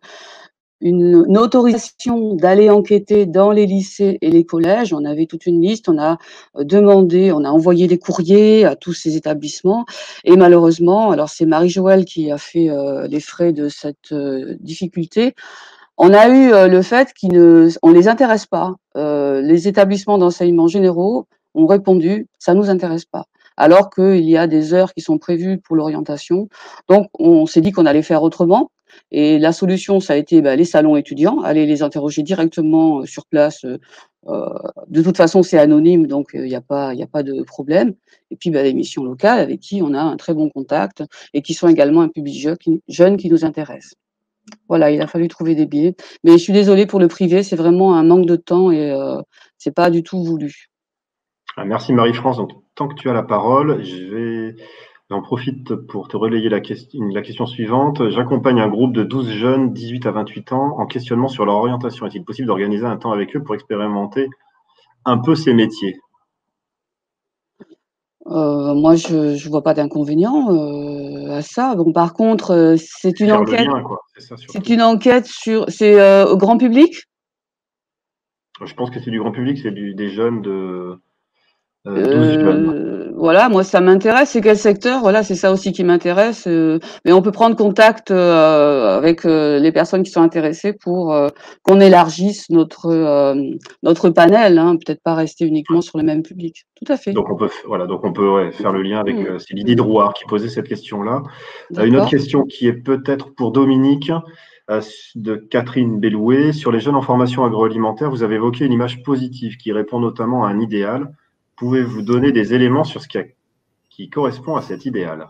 une autorisation d'aller enquêter dans les lycées et les collèges. On avait toute une liste, on a on a envoyé des courriers à tous ces établissements et malheureusement, alors c'est Marie-Joëlle qui a fait les frais de cette difficulté. On a eu le fait on les intéresse pas. Les établissements d'enseignement généraux ont répondu, ça nous intéresse pas. Alors qu'il y a des heures qui sont prévues pour l'orientation. Donc, on s'est dit qu'on allait faire autrement. Et la solution, ça a été les salons étudiants, aller les interroger directement sur place. De toute façon, c'est anonyme, donc il n'y a pas de problème. Et puis, les missions locales avec qui on a un très bon contact et qui sont également un public jeune qui nous intéresse. Voilà, il a fallu trouver des biais. Mais je suis désolée pour le privé, c'est vraiment un manque de temps et c'est pas du tout voulu. Merci Marie-France. Donc, tant que tu as la parole, j'en profite pour te relayer la question suivante. J'accompagne un groupe de 12 jeunes, 18 à 28 ans, en questionnement sur leur orientation. Est-il possible d'organiser un temps avec eux pour expérimenter un peu ces métiers? Moi, je vois pas d'inconvénient à ça. Bon, par contre, c'est une enquête. Faire le lien, quoi. C'est une enquête c'est au grand public? Je pense que c'est du grand public, c'est des jeunes de 12 jeunes. Voilà, moi ça m'intéresse. C'est quel secteur? Voilà, c'est ça aussi qui m'intéresse. Mais on peut prendre contact avec les personnes qui sont intéressées pour qu'on élargisse notre panel, hein, peut-être pas rester uniquement sur le même public. Tout à fait. Donc on peut faire le lien avec c'est Lydie Drouard qui posait cette question-là. Une autre question qui est peut-être pour Dominique, de Catherine Bellouet. Sur les jeunes en formation agroalimentaire, vous avez évoqué une image positive qui répond notamment à un idéal. Pouvez-vous donner des éléments sur ce qui correspond à cet idéal?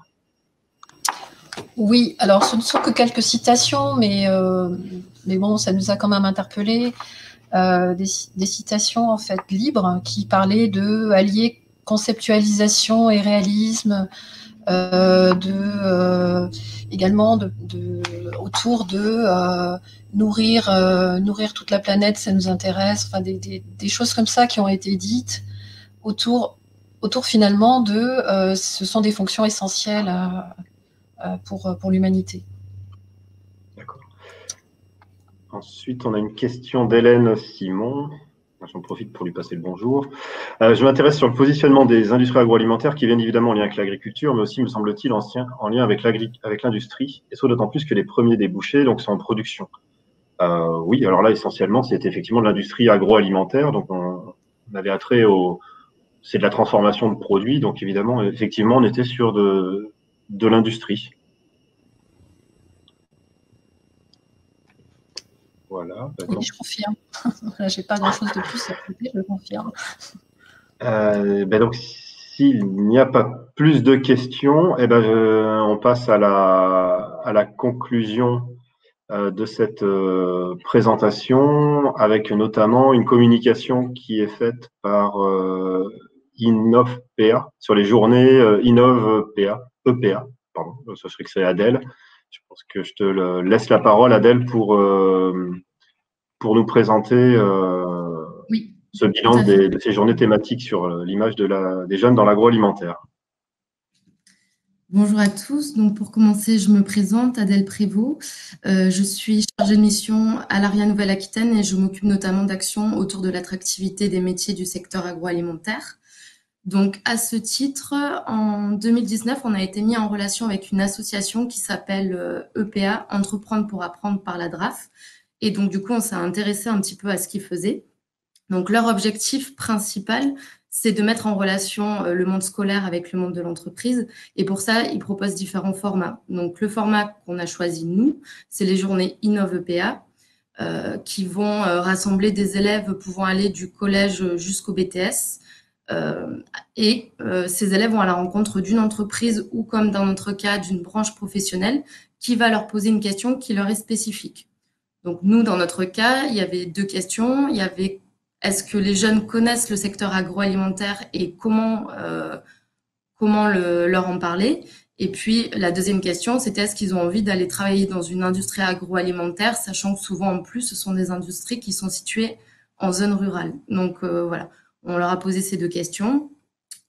Oui, alors ce ne sont que quelques citations, mais bon, ça nous a quand même interpellés. Des citations en fait libres qui parlaient de allier conceptualisation et réalisme, également autour de nourrir toute la planète, ça nous intéresse. Enfin, des choses comme ça qui ont été dites autour finalement ce sont des fonctions essentielles pour l'humanité. D'accord. Ensuite, on a une question d'Hélène Simon. J'en profite pour lui passer le bonjour. Je m'intéresse sur le positionnement des industries agroalimentaires qui viennent évidemment en lien avec l'agriculture, mais aussi, me semble-t-il, en lien avec l'industrie, et ce d'autant plus que les premiers débouchés donc, sont en production. Oui, alors là, essentiellement, c'est effectivement de l'industrie agroalimentaire. Donc, on avait attrait c'est de la transformation de produits. Donc, évidemment, effectivement, on était sur de l'industrie. Voilà. Oui, je confirme. Je n'ai pas grand-chose de plus à ajouter, je confirme. Donc, s'il n'y a pas plus de questions, on passe à la conclusion de cette présentation, avec notamment une communication qui est faite par InnovPA sur les journées EPA, pardon, ça serait que c'est Adèle. Je pense que je te laisse la parole, Adèle, pour nous présenter ce bilan de ces journées thématiques sur l'image des jeunes dans l'agroalimentaire. Bonjour à tous. Donc, pour commencer, je me présente, Adèle Prévost. Je suis chargée de mission à l'ARIA Nouvelle-Aquitaine et je m'occupe notamment d'actions autour de l'attractivité des métiers du secteur agroalimentaire. Donc, à ce titre, en 2019, on a été mis en relation avec une association qui s'appelle EPA, Entreprendre pour apprendre par la DRAF. Et donc, du coup, on s'est intéressé un petit peu à ce qu'ils faisaient. Donc, leur objectif principal, c'est de mettre en relation le monde scolaire avec le monde de l'entreprise. Et pour ça, ils proposent différents formats. Donc, le format qu'on a choisi, nous, c'est les journées Innov EPA, qui vont rassembler des élèves pouvant aller du collège jusqu'au BTS. Ces élèves vont à la rencontre d'une entreprise ou, comme dans notre cas, d'une branche professionnelle qui va leur poser une question qui leur est spécifique. Donc, nous, dans notre cas, il y avait 2 questions. Il y avait est-ce que les jeunes connaissent le secteur agroalimentaire et comment leur en parler? Et puis, la deuxième question, c'était est-ce qu'ils ont envie d'aller travailler dans une industrie agroalimentaire, sachant que souvent, en plus, ce sont des industries qui sont situées en zone rurale. Donc, voilà, on leur a posé ces 2 questions.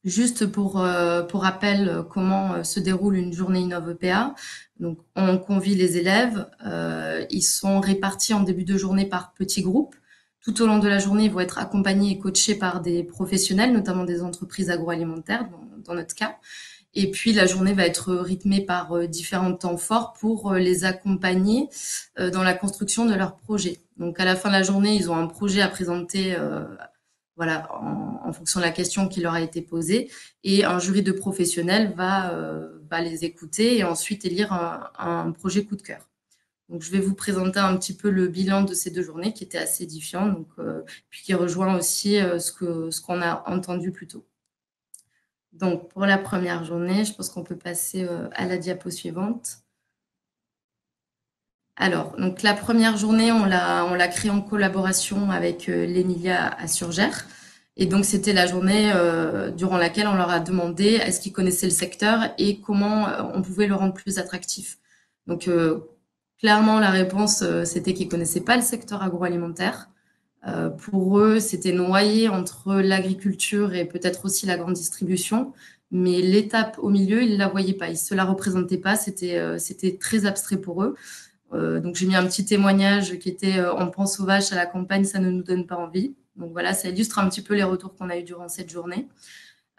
Juste pour rappel, comment se déroule une journée Innov EPA. Donc, on convie les élèves. Ils sont répartis en début de journée par petits groupes. Tout au long de la journée, ils vont être accompagnés et coachés par des professionnels, notamment des entreprises agroalimentaires, dans notre cas. Et puis, la journée va être rythmée par différents temps forts pour les accompagner dans la construction de leur projet. Donc, à la fin de la journée, ils ont un projet à présenter voilà, en fonction de la question qui leur a été posée. Et un jury de professionnels va les écouter et ensuite élire un projet coup de cœur. Donc, je vais vous présenter un petit peu le bilan de ces 2 journées qui était assez édifiant, donc, puis qui rejoint aussi ce qu'on a entendu plus tôt. Donc, pour la première journée, je pense qu'on peut passer à la diapo suivante. Alors, donc la première journée, on l'a créée en collaboration avec l'ENILIA à Surgères. Et donc, c'était la journée durant laquelle on leur a demandé est-ce qu'ils connaissaient le secteur et comment on pouvait le rendre plus attractif. Donc, clairement, la réponse, c'était qu'ils ne connaissaient pas le secteur agroalimentaire. Pour eux, c'était noyé entre l'agriculture et peut-être aussi la grande distribution. Mais l'étape au milieu, ils ne la voyaient pas. Ils ne se la représentaient pas. C'était très abstrait pour eux. Donc, j'ai mis un petit témoignage qui était on pense aux vaches à la campagne, ça ne nous donne pas envie. Donc, voilà, ça illustre un petit peu les retours qu'on a eu durant cette journée.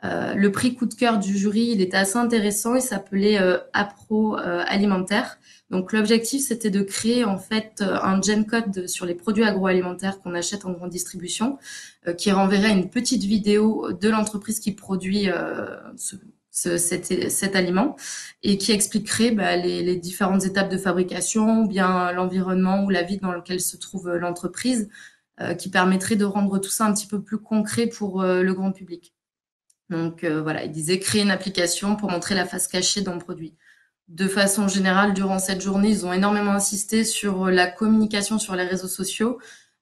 Le prix coup de cœur du jury, il était assez intéressant. Il s'appelait Appro Alimentaire. Donc, l'objectif, c'était de créer en fait un gen code sur les produits agroalimentaires qu'on achète en grande distribution, qui renverrait une petite vidéo de l'entreprise qui produit cet aliment et qui expliquerait les différentes étapes de fabrication, ou bien l'environnement ou la vie dans lequel se trouve l'entreprise, qui permettrait de rendre tout ça un petit peu plus concret pour le grand public. Donc voilà, il disait créer une application pour montrer la face cachée d'un produit. De façon générale, durant cette journée, ils ont énormément insisté sur la communication sur les réseaux sociaux,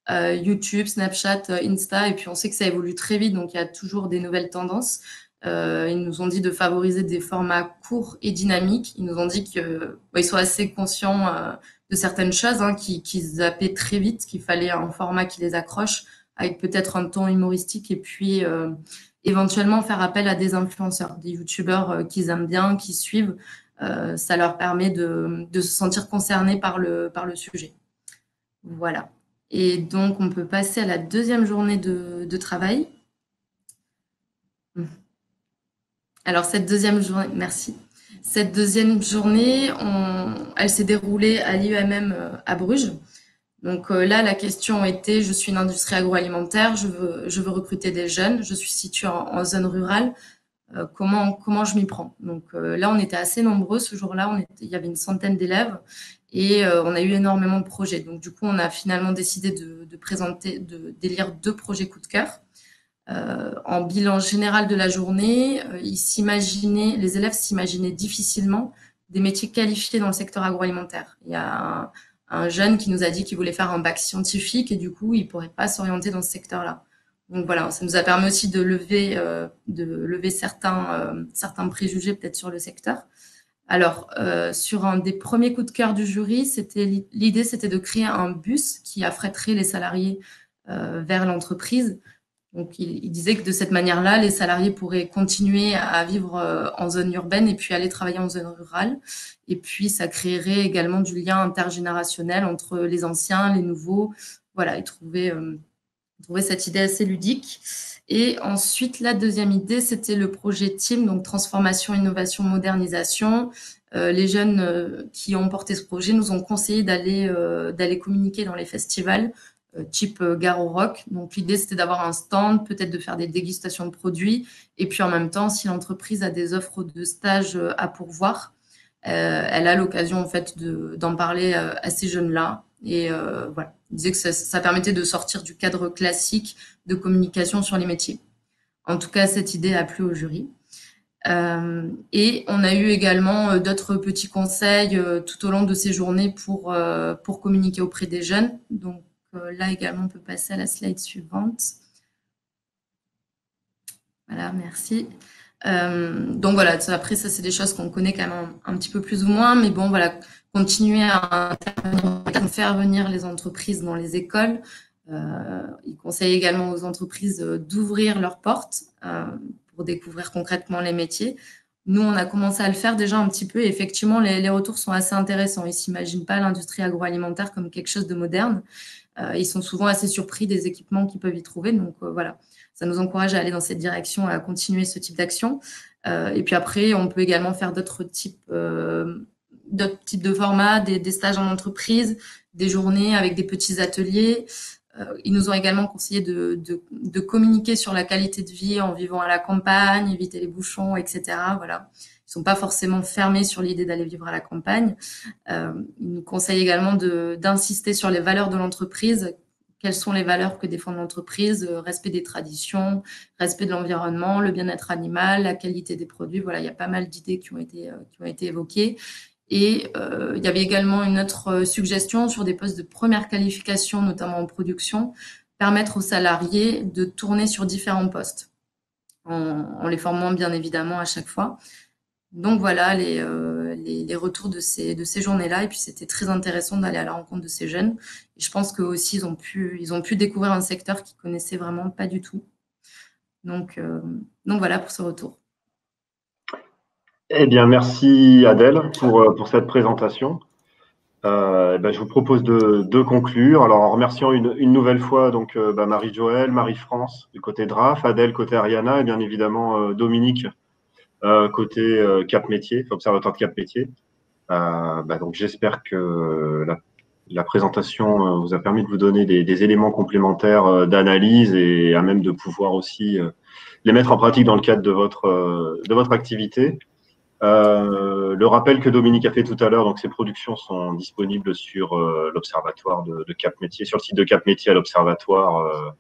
YouTube, Snapchat, Insta, et puis on sait que ça évolue très vite, donc il y a toujours des nouvelles tendances. Ils nous ont dit de favoriser des formats courts et dynamiques. Ils nous ont dit qu'ils sont assez conscients de certaines choses, qui zappaient très vite, qu'il fallait un format qui les accroche, avec peut-être un ton humoristique, et puis éventuellement faire appel à des influenceurs, des youtubeurs qu'ils aiment bien, qui suivent. Ça leur permet de se sentir concernés par le sujet. Voilà. Et donc, on peut passer à la deuxième journée de travail. Alors, cette deuxième journée, merci. Cette deuxième journée, elle s'est déroulée à l'IEMM à Bruges. Donc là, la question était, je suis une industrie agroalimentaire, je veux recruter des jeunes, je suis située en zone rurale, comment je m'y prends? Donc là, on était assez nombreux ce jour-là, il y avait une centaine d'élèves et on a eu énormément de projets. Donc du coup, on a finalement décidé d'élire 2 projets coup de cœur. En bilan général de la journée, les élèves s'imaginaient difficilement des métiers qualifiés dans le secteur agroalimentaire. Il y a un jeune qui nous a dit qu'il voulait faire un bac scientifique et du coup, il ne pourrait pas s'orienter dans ce secteur-là. Donc voilà, ça nous a permis aussi de lever certains préjugés peut-être sur le secteur. Alors, sur un des premiers coups de cœur du jury, l'idée, c'était de créer un bus qui affrèterait les salariés vers l'entreprise. Donc, il disait que de cette manière-là, les salariés pourraient continuer à vivre en zone urbaine et puis aller travailler en zone rurale. Et puis, ça créerait également du lien intergénérationnel entre les anciens, les nouveaux. Voilà, il trouvait cette idée assez ludique. Et ensuite, la deuxième idée, c'était le projet TEAM, donc transformation, innovation, modernisation. Les jeunes qui ont porté ce projet nous ont conseillé d'aller communiquer dans les festivals type Gare au Rock. Donc, l'idée, c'était d'avoir un stand, peut-être de faire des dégustations de produits. Et puis, en même temps, si l'entreprise a des offres de stage à pourvoir, elle a l'occasion, en fait, d'en parler à ces jeunes-là. Et voilà, il disait que ça permettait de sortir du cadre classique de communication sur les métiers. En tout cas, cette idée a plu au jury. Et on a eu également d'autres petits conseils tout au long de ces journées pour communiquer auprès des jeunes. Donc, là également, on peut passer à la slide suivante. Voilà, merci. Donc voilà, après ça, c'est des choses qu'on connaît quand même un petit peu plus ou moins, mais bon, voilà, continuer à faire venir les entreprises dans les écoles. Il conseille également aux entreprises d'ouvrir leurs portes pour découvrir concrètement les métiers. Nous, on a commencé à le faire déjà un petit peu et effectivement, les retours sont assez intéressants. Ils ne s'imaginent pas l'industrie agroalimentaire comme quelque chose de moderne. Ils sont souvent assez surpris des équipements qu'ils peuvent y trouver. Donc, voilà, ça nous encourage à aller dans cette direction, à continuer ce type d'action. Et puis après, on peut également faire d'autres types de formats, des stages en entreprise, des journées avec des petits ateliers. Ils nous ont également conseillé de communiquer sur la qualité de vie en vivant à la campagne, éviter les bouchons, etc. Voilà. Ils sont pas forcément fermés sur l'idée d'aller vivre à la campagne. Ils nous conseillent également d'insister sur les valeurs de l'entreprise. Quelles sont les valeurs que défend l'entreprise? Respect des traditions, respect de l'environnement, le bien-être animal, la qualité des produits. Voilà, il y a pas mal d'idées qui ont été évoquées. Et il y avait également une autre suggestion sur des postes de première qualification, notamment en production, permettre aux salariés de tourner sur différents postes, en les formant bien évidemment à chaque fois. Donc voilà les retours de ces journées-là. Et puis c'était très intéressant d'aller à la rencontre de ces jeunes. Et je pense qu'eux aussi, ils ont pu découvrir un secteur qu'ils connaissaient vraiment pas du tout. Donc voilà pour ce retour. Eh bien, merci Adèle pour cette présentation. Je vous propose de conclure. Alors, en remerciant une nouvelle fois donc Marie-Joëlle, Marie-France du côté DRAF, Adèle côté Ariana et bien évidemment Dominique côté Cap Métier, observatoire de Cap Métier. Donc, j'espère que la présentation vous a permis de vous donner des éléments complémentaires d'analyse et à même de pouvoir aussi les mettre en pratique dans le cadre de votre activité. Le rappel que Dominique a fait tout à l'heure, donc ces productions sont disponibles sur l'observatoire de Cap Métier, sur le site de Cap Métier à l'observatoire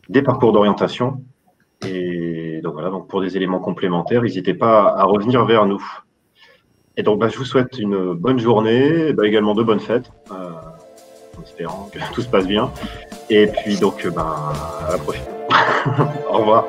des parcours d'orientation. Et donc voilà, donc pour des éléments complémentaires, n'hésitez pas à revenir vers nous. Et donc je vous souhaite une bonne journée, également de bonnes fêtes, en espérant que tout se passe bien. Et puis donc à la prochaine. Au revoir.